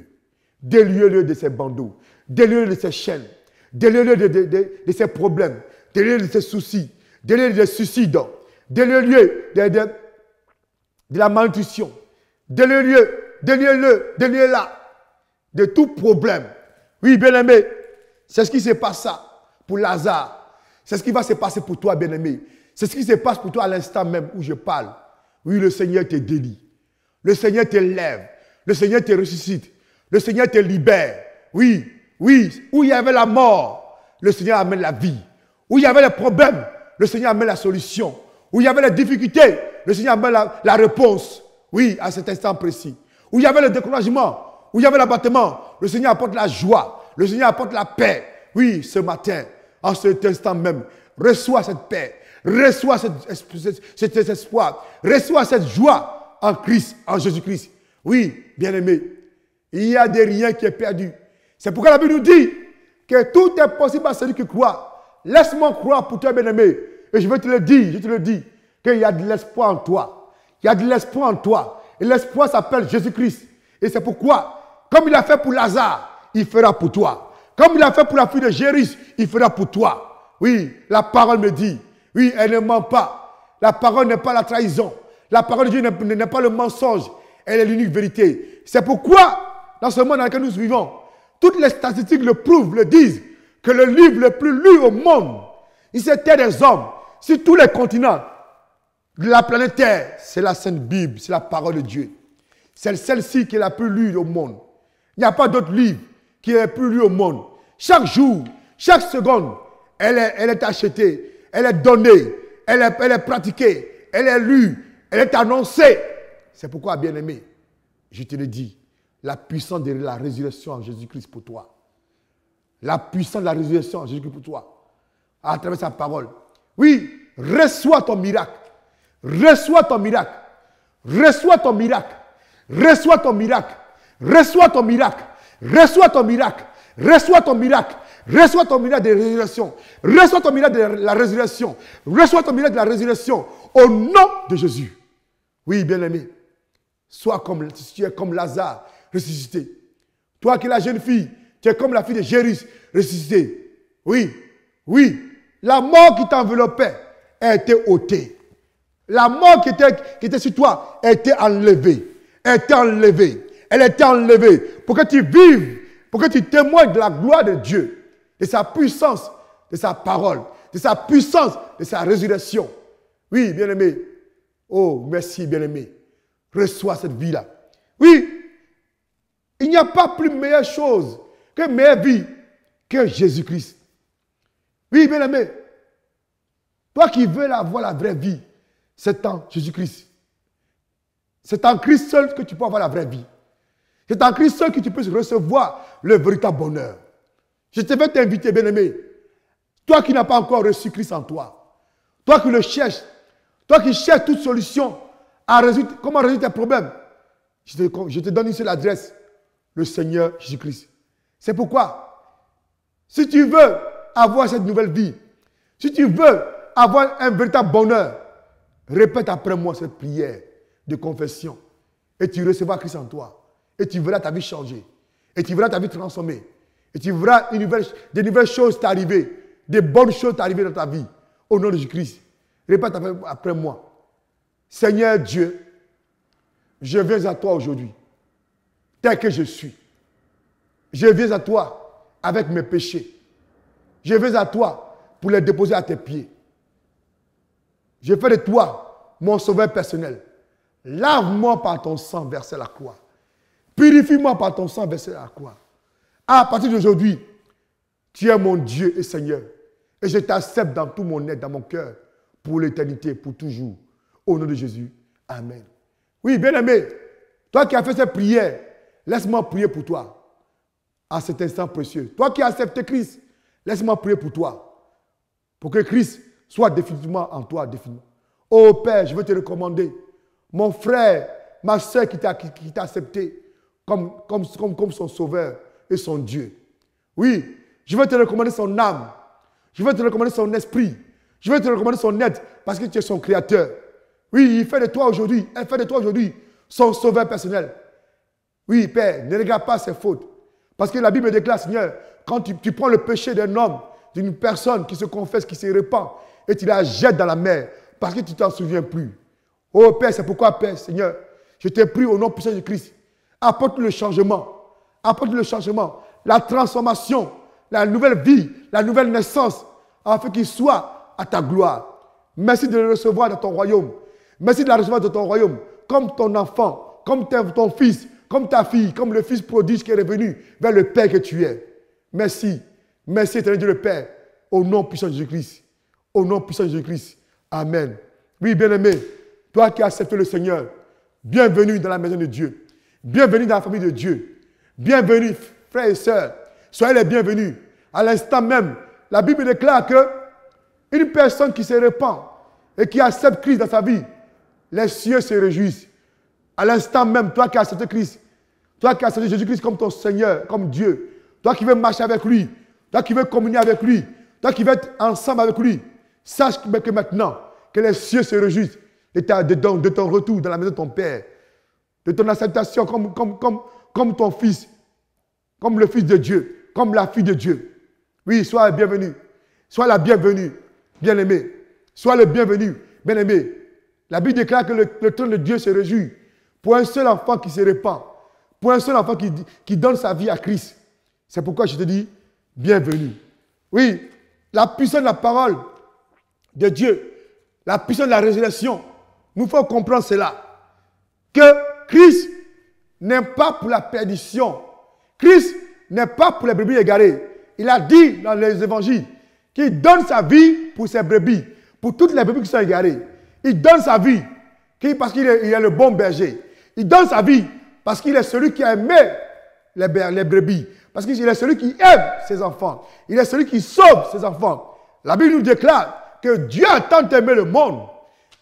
Déliez-le de ses bandeaux. Déliez-le de ses chaînes. Déliez-le de ses problèmes. Déliez-le de ses soucis. Déliez-le des suicides. Déliez-le de la malnutrition. Déliez-la de tout problème. Oui, bien-aimé, c'est ce qui se passe pour Lazare. C'est ce qui va se passer pour toi, bien-aimé. C'est ce qui se passe pour toi à l'instant même où je parle. Oui, le Seigneur te délie. Le Seigneur te lève. Le Seigneur te ressuscite. Le Seigneur te libère. Oui, oui. Où il y avait la mort, le Seigneur amène la vie. Où il y avait les problèmes, le Seigneur amène la solution. Où il y avait les difficultés, le Seigneur amène la réponse. Oui, à cet instant précis. Où il y avait le découragement, où il y avait l'abattement, le Seigneur apporte la joie. Le Seigneur apporte la paix. Oui, ce matin, en cet instant même, reçois cette paix. Reçois cet espoir. Reçois cette joie en Christ, en Jésus-Christ. Oui, bien-aimé, il y a des rien qui est perdu. C'est pourquoi la Bible nous dit que tout est possible à celui qui croit. Laisse-moi croire pour toi, bien-aimé. Et je te le dis, qu'il y a de l'espoir en toi. Il y a de l'espoir en toi. Et l'espoir s'appelle Jésus-Christ. Et c'est pourquoi, comme il a fait pour Lazare, il fera pour toi. Comme il a fait pour la fille de Jairus, il fera pour toi. Oui, la parole me dit. Oui, elle ne ment pas. La parole n'est pas la trahison. La parole de Dieu n'est pas le mensonge. Elle est l'unique vérité. C'est pourquoi, dans ce monde dans lequel nous vivons, toutes les statistiques le prouvent, le disent, que le livre le plus lu au monde, c'était des hommes, sur tous les continents de la planète Terre, c'est la Sainte Bible, c'est la parole de Dieu. C'est celle-ci qui est la plus lue au monde. Il n'y a pas d'autre livre qui est le plus lu au monde. Chaque jour, chaque seconde, elle est achetée, elle est donnée, elle est pratiquée, elle est lue, elle est annoncée. C'est pourquoi, bien-aimé, je te le dis, la puissance de la résurrection en Jésus-Christ pour toi. La puissance de la résurrection en Jésus-Christ pour toi. À travers sa parole. Oui, reçois ton miracle. Reçois ton miracle. Reçois ton miracle. Reçois ton miracle. Reçois ton miracle. Reçois ton miracle. Reçois ton miracle. Reçois ton miracle de résurrection. Reçois ton miracle de la résurrection. Reçois ton miracle de la résurrection. Au nom de Jésus. Oui, bien-aimé. Tu es comme Lazare, ressuscité. Toi qui es la jeune fille, tu es comme la fille de Jairus, ressuscitée. Oui, oui. La mort qui t'enveloppait a été ôtée. La mort qui était sur toi a été enlevée. Elle était enlevée. Elle était enlevée. Pour que tu vives, pour que tu témoignes de la gloire de Dieu, de sa puissance, de sa parole, de sa puissance, de sa résurrection. Oui, bien-aimé. Oh, merci, bien-aimé. Reçois cette vie-là. Oui, il n'y a pas plus meilleure chose que meilleure vie que Jésus-Christ. Oui, bien-aimé. Toi qui veux avoir la vraie vie, c'est en Jésus-Christ. C'est en Christ seul que tu peux avoir la vraie vie. C'est en Christ seul que tu peux recevoir le véritable bonheur. Je te vais t'inviter, bien-aimé. Toi qui n'as pas encore reçu Christ en toi. Toi qui le cherches. Toi qui cherches toute solution à résoudre, comment résoudre tes problèmes. Je te donne ici l'adresse. Le Seigneur Jésus-Christ. C'est pourquoi, si tu veux avoir cette nouvelle vie, si tu veux avoir un véritable bonheur, répète après moi cette prière de confession. Et tu recevras Christ en toi. Et tu verras ta vie changer. Et tu verras ta vie transformée. Et tu verras des nouvelles choses t'arriver. Des bonnes choses t'arriver dans ta vie. Au nom de Jésus-Christ. Répète après moi. Seigneur Dieu, je viens à toi aujourd'hui. Tel que je suis. Je viens à toi avec mes péchés. Je viens à toi pour les déposer à tes pieds. Je fais de toi mon sauveur personnel. Lave-moi par ton sang versé à la croix. Purifie-moi par ton sang versé à la croix. À partir d'aujourd'hui, tu es mon Dieu et Seigneur. Et je t'accepte dans tout mon être, dans mon cœur, pour l'éternité, pour toujours. Au nom de Jésus. Amen. Oui, bien-aimé, toi qui as fait cette prière, laisse-moi prier pour toi. À cet instant précieux. Toi qui as accepté Christ, laisse-moi prier pour toi. Pour que Christ soit définitivement en toi. Définitivement. Oh Père, je veux te recommander. Mon frère, ma soeur qui t'a accepté comme son sauveur et son Dieu. Oui, je veux te recommander son âme. Je veux te recommander son esprit. Je veux te recommander son aide parce que tu es son créateur. Oui, il fait de toi aujourd'hui, elle fait de toi aujourd'hui son sauveur personnel. Oui, Père, ne regarde pas ses fautes. Parce que la Bible déclare, Seigneur, quand tu prends le péché d'un homme, d'une personne qui se confesse, qui se répand, et tu la jettes dans la mer, parce que tu ne t'en souviens plus. Oh Père, c'est pourquoi, Père, Seigneur, je te prie au nom puissant de Christ, apporte le changement, la transformation, la nouvelle vie, la nouvelle naissance, afin qu'il soit à ta gloire. Merci de le recevoir dans ton royaume. Merci de la recevoir dans ton royaume, comme ton enfant, comme ton fils, comme ta fille, comme le fils prodige qui est revenu vers le Père que tu es. Merci. Merci, éternel Dieu le Père, au nom puissant de Jésus-Christ. Au nom puissant de Jésus-Christ. Amen. Oui, bien-aimé, toi qui as accepté le Seigneur, bienvenue dans la maison de Dieu. Bienvenue dans la famille de Dieu. Bienvenue, frères et sœurs. Soyez les bienvenus. À l'instant même, la Bible déclare que une personne qui se répand, et qui accepte Christ dans sa vie, les cieux se réjouissent. À l'instant même, toi qui as accepté Christ, toi qui as accepté Jésus-Christ comme ton Seigneur, comme Dieu, toi qui veux marcher avec lui, toi qui veux communier avec lui, toi qui veux être ensemble avec lui, sache que maintenant, que les cieux se réjouissent de ton retour dans la maison de ton Père, de ton acceptation comme ton fils, comme le fils de Dieu, comme la fille de Dieu. Oui, sois le bienvenu. Sois la bienvenue, bien-aimé. Sois le bienvenu, bien-aimé. La Bible déclare que le trône de Dieu se réjouit pour un seul enfant qui se répand, pour un seul enfant qui donne sa vie à Christ. C'est pourquoi je te dis, bienvenue. Oui, la puissance de la parole de Dieu, la puissance de la résurrection, nous faut comprendre cela. Que Christ n'est pas pour la perdition. Christ n'est pas pour les brebis égarées. Il a dit dans les évangiles qu'il donne sa vie pour ses brebis, pour toutes les brebis qui sont égarées. Il donne sa vie parce qu'il est le bon berger. Il donne sa vie parce qu'il est celui qui a aimé les brebis. Parce qu'il est celui qui aime ses enfants. Il est celui qui sauve ses enfants. La Bible nous déclare que Dieu a tant aimé le monde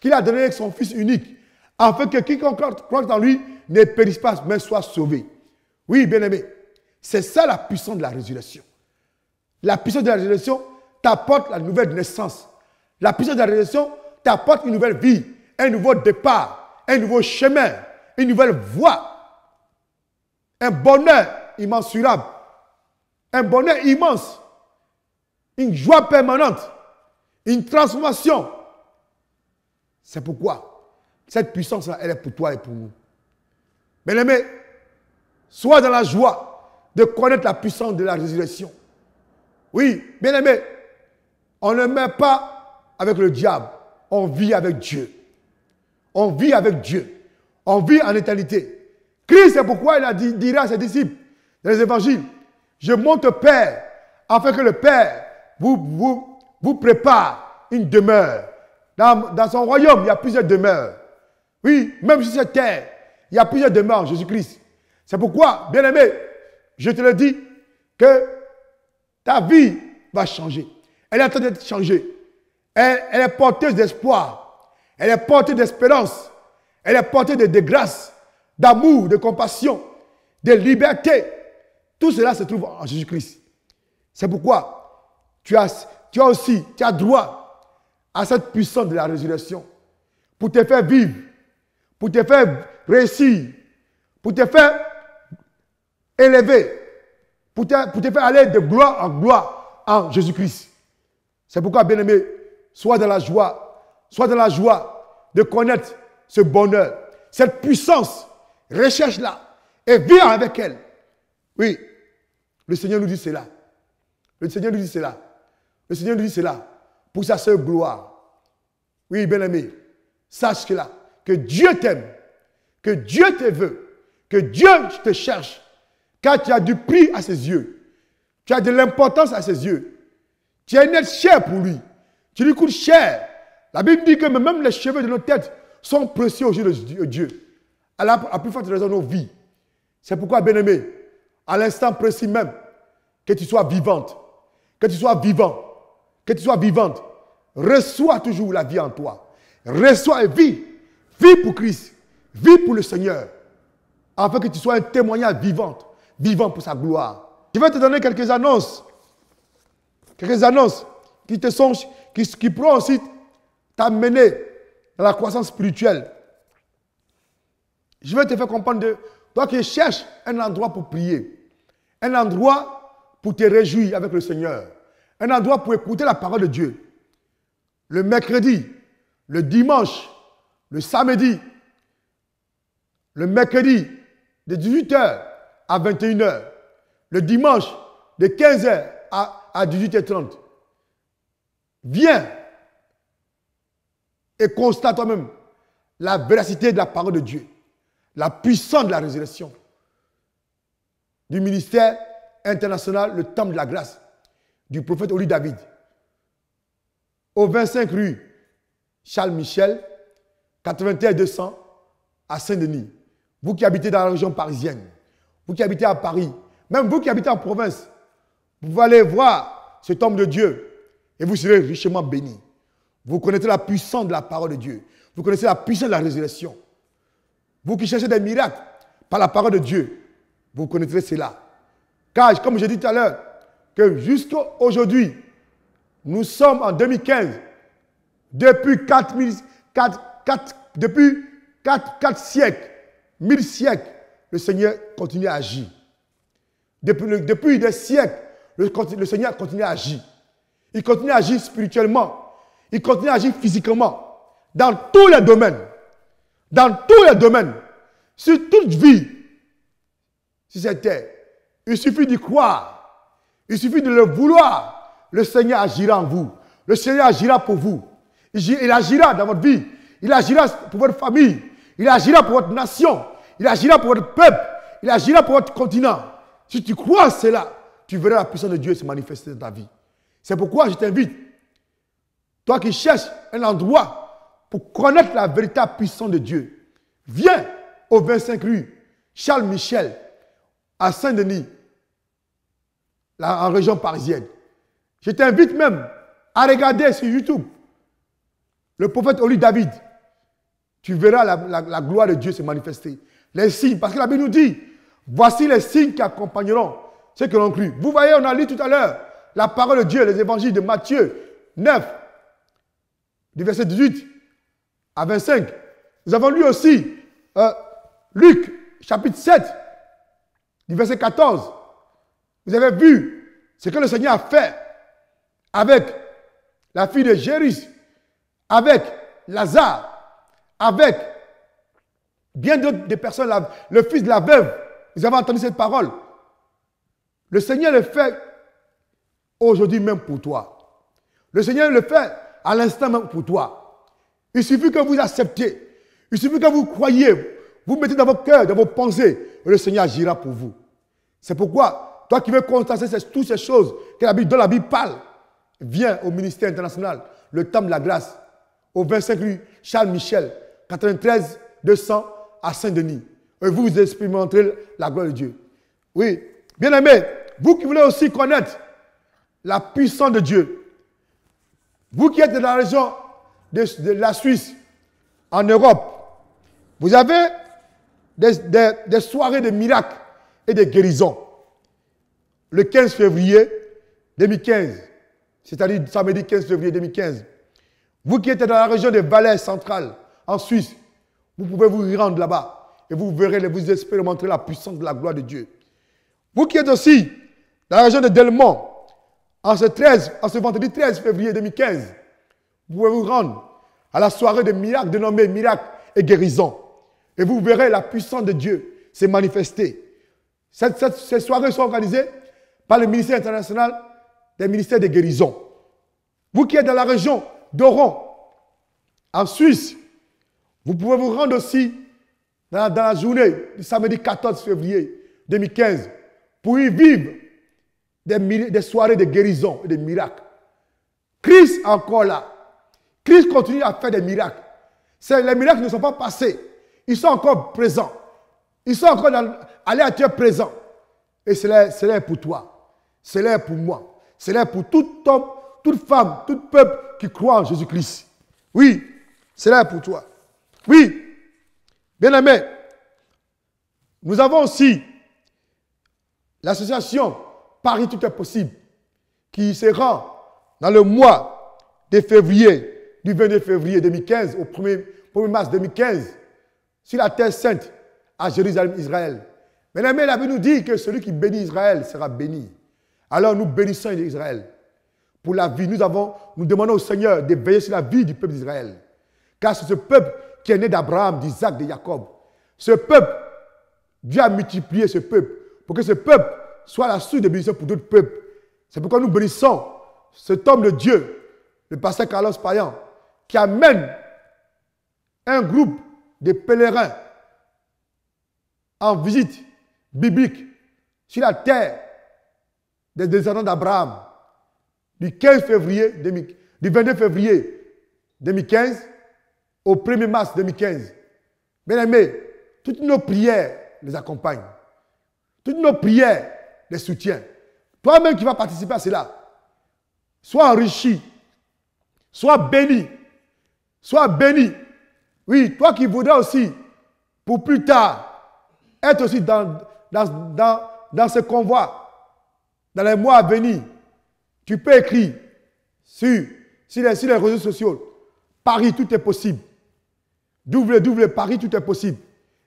qu'il a donné son Fils unique, afin que quiconque croit en lui ne périsse pas, mais soit sauvé. Oui, bien-aimé, c'est ça la puissance de la résurrection. La puissance de la résurrection t'apporte la nouvelle naissance. La puissance de la résurrection t'apporte une nouvelle vie, un nouveau départ, un nouveau chemin, une nouvelle voie, un bonheur immensurable, un bonheur immense, une joie permanente, une transformation. C'est pourquoi cette puissance-là, elle est pour toi et pour nous. Bien-aimé, sois dans la joie de connaître la puissance de la résurrection. Oui, bien-aimé, on ne meurt pas avec le diable, on vit avec Dieu. On vit avec Dieu. On vit en éternité. Christ, c'est pourquoi il a dit à ses disciples dans les évangiles, je monte au Père, afin que le Père vous prépare une demeure. Dans son royaume, il y a plusieurs demeures. Oui, même sur cette terre, il y a plusieurs demeures en Jésus-Christ. C'est pourquoi, bien-aimé, je te le dis, que ta vie va changer. Elle est en train d'être changée. Elle est porteuse d'espoir. Elle est porteuse d'espérance. Elle est porteuse de grâce, d'amour, de compassion, de liberté. Tout cela se trouve en Jésus-Christ. C'est pourquoi tu as droit à cette puissance de la résurrection pour te faire vivre, pour te faire réussir, pour te faire élever, pour te faire aller de gloire en Jésus-Christ. C'est pourquoi, bien-aimé, sois dans la joie de connaître ce bonheur, cette puissance, recherche-la et vis avec elle. Oui, le Seigneur nous dit cela. Le Seigneur nous dit cela. Le Seigneur nous dit cela pour sa seule gloire. Oui, bien-aimé, sache que Dieu t'aime, que Dieu te veut, que Dieu te cherche, car tu as du prix à ses yeux. Tu as de l'importance à ses yeux. Tu es net cher pour lui. Tu lui coûtes cher. La Bible dit que même les cheveux de nos têtes sont précieux aux yeux de Dieu. À plus forte raison, nos vies. C'est pourquoi, bien-aimé, à l'instant précis même, que tu sois vivante, que tu sois vivant, que tu sois vivante, reçois toujours la vie en toi. Reçois et vis. Vis pour Christ. Vis pour le Seigneur. Afin que tu sois un témoignage vivant pour sa gloire. Je vais te donner quelques annonces. Quelques annonces qui pourront aussi t'amener dans la croissance spirituelle. Je vais te faire comprendre toi qui cherches un endroit pour prier, un endroit pour te réjouir avec le Seigneur, un endroit pour écouter la parole de Dieu. Le mercredi, le dimanche, le samedi, le mercredi de 18h à 21h, le dimanche de 15h à 18h30. Viens et constate toi-même la véracité de la parole de Dieu, la puissance de la résurrection du ministère international, le Temple de la grâce, du prophète Oli David, au 25 rue Charles Michel, 81 200 à Saint-Denis. Vous qui habitez dans la région parisienne, vous qui habitez à Paris, même vous qui habitez en province, vous pouvez aller voir ce temple de Dieu et vous serez richement bénis. Vous connaissez la puissance de la parole de Dieu. Vous connaissez la puissance de la résurrection. Vous qui cherchez des miracles par la parole de Dieu, vous connaîtrez cela. Car, comme j'ai dit tout à l'heure, que jusqu'à aujourd'hui, nous sommes en 2015, depuis 4 siècles, 1000 siècles, le Seigneur continue à agir. Depuis des siècles, le Seigneur continue à agir. Il continue à agir spirituellement. Il continue à agir physiquement. Dans tous les domaines. Dans tous les domaines. Sur toute vie. Si c'était. Il suffit d'y croire. Il suffit de le vouloir. Le Seigneur agira en vous. Le Seigneur agira pour vous. Il agira dans votre vie. Il agira pour votre famille. Il agira pour votre nation. Il agira pour votre peuple. Il agira pour votre continent. Si tu crois cela, tu verras la puissance de Dieu se manifester dans ta vie. C'est pourquoi je t'invite, toi qui cherches un endroit pour connaître la véritable puissance de Dieu, viens au 25 rue Charles Michel, à Saint-Denis, en région parisienne. Je t'invite même à regarder sur YouTube le prophète Oli David. Tu verras la gloire de Dieu se manifester. Les signes, parce que la Bible nous dit, voici les signes qui accompagneront ceux qui l'ont cru. Vous voyez, on a lu tout à l'heure la parole de Dieu, les évangiles de Matthieu 9, du verset 18 à 25. Nous avons lu aussi Luc, chapitre 7, du verset 14. Vous avez vu ce que le Seigneur a fait avec la fille de Jairus, avec Lazare, avec bien d'autres personnes, le fils de la veuve. Vous avez entendu cette parole. Le Seigneur le fait aujourd'hui même pour toi. Le Seigneur le fait à l'instant même pour toi. Il suffit que vous acceptiez. Il suffit que vous croyez. Vous mettez dans vos cœurs, dans vos pensées, et le Seigneur agira pour vous. C'est pourquoi, toi qui veux constater toutes ces choses dont la Bible parle, viens au ministère international, le Temple de la Grâce, au 25 rue Charles Michel, 93 200 à Saint-Denis. Et vous expérimenterez la gloire de Dieu. Oui, bien-aimés, vous qui voulez aussi connaître la puissance de Dieu, vous qui êtes dans la région de la Suisse, en Europe, vous avez des soirées de miracles et de guérisons. Le 15 février 2015, c'est-à-dire samedi 15 février 2015, vous qui êtes dans la région des Valais centrales, en Suisse, vous pouvez vous rendre là-bas et vous verrez, vous expérimenterez la puissance de la gloire de Dieu. Vous qui êtes aussi dans la région de Delmont, en ce vendredi 13 février 2015, vous pouvez vous rendre à la soirée de miracles, dénommée miracles et guérisons. Et vous verrez la puissance de Dieu se manifester. Ces soirées sont organisées par le ministère international des ministères de guérison. Vous qui êtes dans la région d'Oron, en Suisse, vous pouvez vous rendre aussi dans la journée du samedi 14 février 2015 pour y vivre des soirées de guérison et de miracles. Christ est encore là. Christ continue à faire des miracles. Les miracles ne sont pas passés. Ils sont encore présents. Ils sont encore aléatoires présents. Et c'est là pour toi. C'est là pour moi. C'est là pour tout homme, toute femme, tout peuple qui croit en Jésus-Christ. Oui, c'est là pour toi. Oui, bien-aimés, nous avons aussi l'association Paris Tout est possible qui se rend dans le mois de février, du 22 février 2015 au 1er mars 2015 sur la terre sainte à Jérusalem, Israël. Bien-aimés, la Bible nous dit que celui qui bénit Israël sera béni. Alors nous bénissons Israël. Pour la vie, nous demandons au Seigneur de veiller sur la vie du peuple d'Israël. Car c'est ce peuple qui est né d'Abraham, d'Isaac, de Jacob. Ce peuple, Dieu a multiplié ce peuple pour que ce peuple soit la source de bénédiction pour d'autres peuples. C'est pourquoi nous bénissons cet homme de Dieu, le pasteur Carlos Payan, qui amène un groupe de pèlerins en visite biblique sur la terre des descendants d'Abraham du 22 février 2015 au 1er mars 2015. Bien-aimés, toutes nos prières les accompagnent. Toutes nos prières les soutiennent. Toi-même qui vas participer à cela, sois enrichi, Sois béni. Sois béni. Oui, toi qui voudrais aussi, pour plus tard, être aussi dans ce convoi, dans les mois à venir, tu peux écrire sur les réseaux sociaux. Paris, tout est possible. Paris, tout est possible.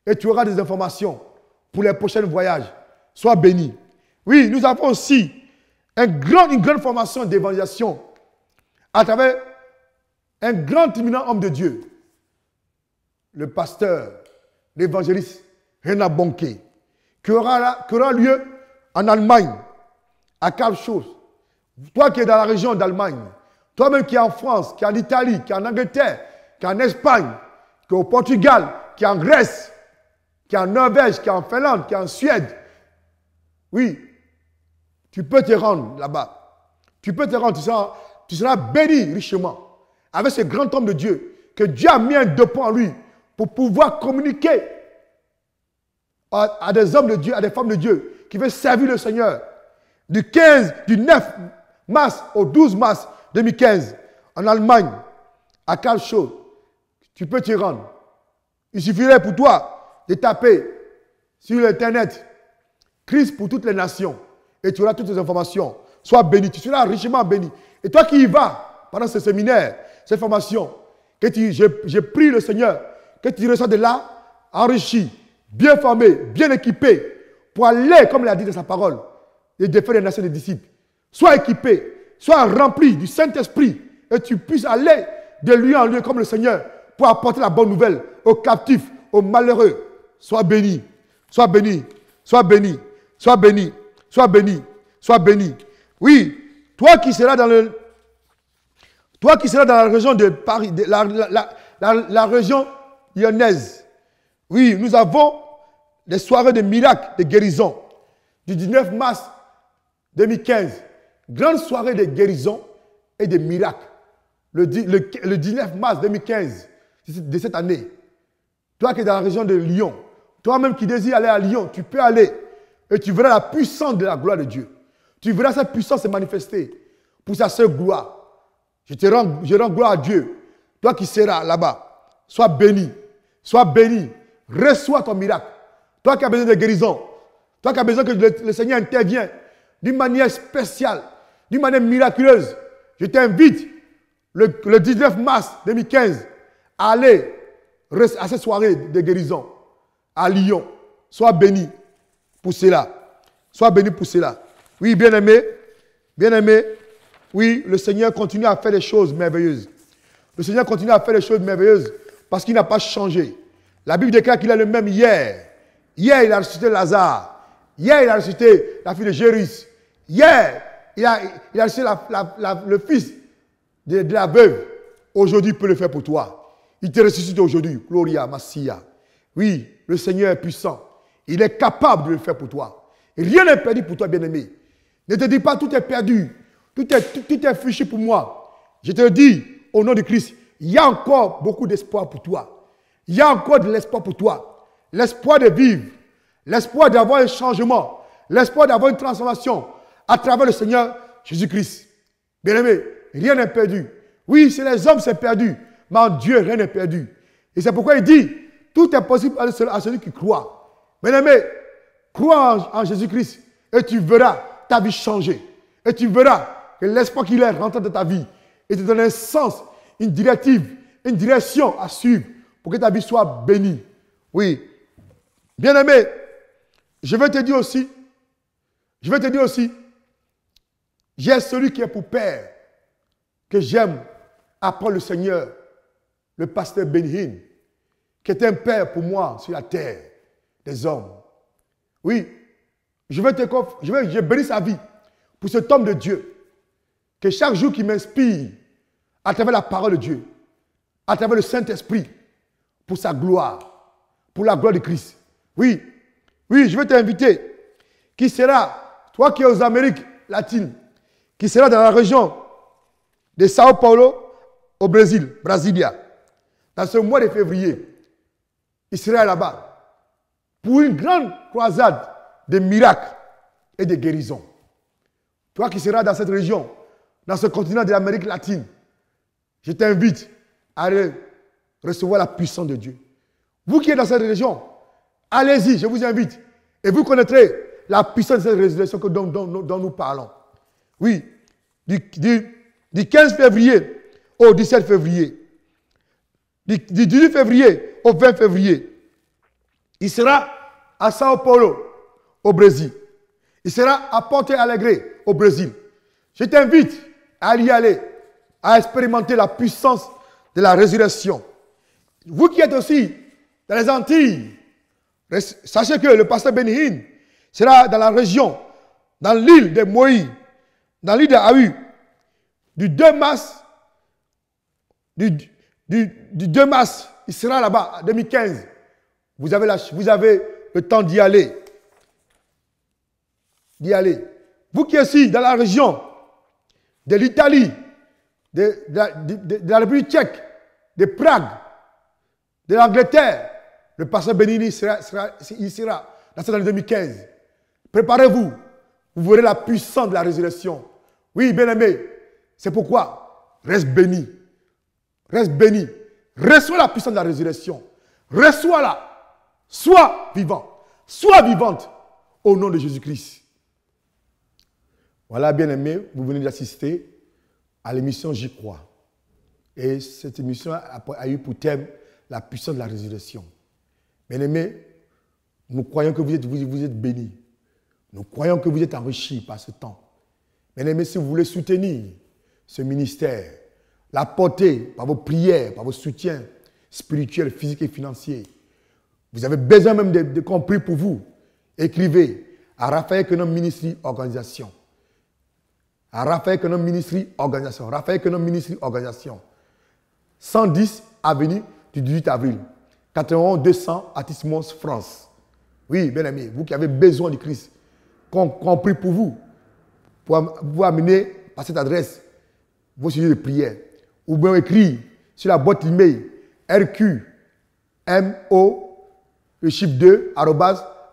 Et tu auras des informations pour les prochains voyages. Sois béni. Oui, nous avons aussi une grande formation d'évangélisation à travers un grand éminent homme de Dieu, le pasteur, l'évangéliste Reinhard Bonnke, qui aura lieu en Allemagne, à Karlsruhe. Toi qui es dans la région d'Allemagne, toi-même qui es en France, qui es en Italie, qui es en Angleterre, qui es en Espagne, qui est au Portugal, qui est en Grèce, qui est en Norvège, qui est en Finlande, qui est en Suède. Oui, tu peux te rendre là-bas. Tu peux te rendre, tu seras béni richement avec ce grand homme de Dieu, que Dieu a mis un dépôt en lui pour pouvoir communiquer à des hommes de Dieu, à des femmes de Dieu qui veulent servir le Seigneur. Du 9 mars au 12 mars 2015, en Allemagne, à Karlsruhe, tu peux t'y rendre. Il suffirait pour toi de taper sur l'internet Christ pour toutes les nations et tu auras toutes les informations. Sois béni, tu seras richement béni. Et toi qui y vas pendant ce séminaire, cette formation, j'ai pris le Seigneur, que tu ressors de là enrichi, bien formé, bien équipé pour aller, comme il a dit dans sa parole, et défaire les nations des disciples. Sois équipé, sois rempli du Saint-Esprit et tu puisses aller de lieu en lieu comme le Seigneur pour apporter la bonne nouvelle aux captifs, aux malheureux. Sois béni, sois béni, sois béni, sois béni, sois béni, sois béni. Oui, toi qui seras dans la région de Paris, la région lyonnaise. Oui, nous avons des soirées de miracles, de guérison. Du 19 mars 2015, grande soirée de guérison et de miracles. Le 19 mars 2015 de cette année, toi qui es dans la région de Lyon, toi-même qui désires aller à Lyon, tu peux aller et tu verras la puissance de la gloire de Dieu. Tu verras cette puissance se manifester pour sa seule gloire. Je rends gloire à Dieu. Toi qui seras là-bas, sois béni, reçois ton miracle. Toi qui as besoin de guérison, toi qui as besoin que le Seigneur intervienne d'une manière spéciale, d'une manière miraculeuse, je t'invite le 19 mars 2015 à aller à cette soirée de guérison à Lyon. Sois béni pour cela. Sois béni pour cela. Oui, bien-aimé, oui, le Seigneur continue à faire des choses merveilleuses. Le Seigneur continue à faire des choses merveilleuses parce qu'il n'a pas changé. La Bible déclare qu'il est le même hier. Hier, il a ressuscité Lazare. Hier, il a ressuscité la fille de Jairus. Hier, il a ressuscité le fils de la veuve. Aujourd'hui, il peut le faire pour toi. Il te ressuscite aujourd'hui. Gloria, Massia. Oui, le Seigneur est puissant. Il est capable de le faire pour toi. Et rien n'est perdu pour toi, bien-aimé. Ne te dis pas tout est perdu. Tout est fichu pour moi. Je te le dis, au nom de Christ, il y a encore beaucoup d'espoir pour toi. Il y a encore de l'espoir pour toi. L'espoir de vivre. L'espoir d'avoir un changement. L'espoir d'avoir une transformation à travers le Seigneur Jésus-Christ. Bien-aimé, rien n'est perdu. Oui, c'est les hommes, c'est perdu. Mais en Dieu, rien n'est perdu. Et c'est pourquoi il dit, tout est possible à celui qui croit. Bien-aimé, crois en Jésus-Christ et tu verras ta vie changer. Et tu verras que l'espoir qu'il est rentré dans ta vie et te donne un sens, une directive, une direction à suivre pour que ta vie soit bénie. Oui. Bien-aimé, je vais te dire aussi, j'ai celui qui est pour père, que j'aime apprendre le Seigneur, le pasteur Benhin, qui est un père pour moi sur la terre des hommes. Oui, je bénis sa vie pour cet homme de Dieu, que chaque jour qui m'inspire à travers la parole de Dieu, à travers le Saint-Esprit, pour sa gloire, pour la gloire de Christ. Oui, je vais t'inviter, qui sera, toi qui es aux Amériques latines, qui sera dans la région de Sao Paulo au Brésil, Brasilia, dans ce mois de février. Il sera là-bas pour une grande croisade de miracles et de guérisons. Toi qui seras dans cette région, dans ce continent de l'Amérique latine, je t'invite à aller recevoir la puissance de Dieu. Vous qui êtes dans cette religion, allez-y, je vous invite. Et vous connaîtrez la puissance de cette résurrection dont nous parlons. Oui, du 15 février au 17 février. Du 18 février au 20 février. Il sera à Sao Paulo, au Brésil. Il sera à Porto Alegre, au Brésil. Je t'invite à y aller, à expérimenter la puissance de la résurrection. Vous qui êtes aussi dans les Antilles, sachez que le pasteur Benihin sera dans la région, dans l'île de Moïse, dans l'île de Ahu, du 2 mars, du 2 mars, il sera là-bas, en 2015. Vous avez le temps d'y aller. Vous qui êtes aussi dans la région de l'Italie, de la République tchèque, de Prague, de l'Angleterre, le pasteur Benini sera dans cette année 2015. Préparez-vous, vous verrez la puissance de la résurrection. Oui, bien-aimé, c'est pourquoi reste béni. Reste béni. Reçois la puissance de la résurrection. Reçois-la. Sois vivant. Sois vivante au nom de Jésus-Christ. Voilà, bien-aimé, vous venez d'assister à l'émission J'y crois. Et cette émission a eu pour thème la puissance de la résurrection. Bien-aimé, nous croyons que vous êtes bénis. Nous croyons que vous êtes enrichis par ce temps. Bien-aimé, si vous voulez soutenir ce ministère, l'apporter par vos prières, par vos soutiens spirituels, physiques et financiers, vous avez besoin même de compris pour vous. Écrivez à Raphaël Kenom Ministry Organisation. À Raphaël Kenom Ministry Organisation. Raphaël Kenom Ministry Organisation. 110 avenue du 18 avril. 91 200 Atis-Mons, France. Oui, bien aimé, vous qui avez besoin du Christ, compris pour vous amener par cette adresse vos sujets de prière. Ou bien écrire sur la boîte email rqmo le chiffre 2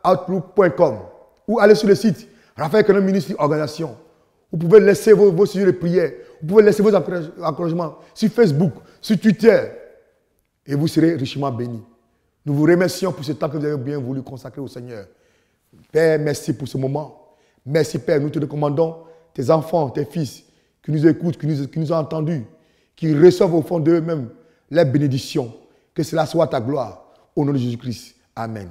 @outlook.com ou aller sur le site Raphaël Kenom Ministry Organisation. Vous pouvez laisser vos sujets de prière, vous pouvez laisser vos encouragements sur Facebook, sur Twitter et vous serez richement bénis. Nous vous remercions pour ce temps que vous avez bien voulu consacrer au Seigneur. Père, merci pour ce moment. Merci Père, nous te recommandons tes enfants, tes fils qui nous écoutent, qui nous ont entendus, qui reçoivent au fond d'eux-mêmes les bénédictions. Que cela soit ta gloire. Au nom de Jésus-Christ. Amen.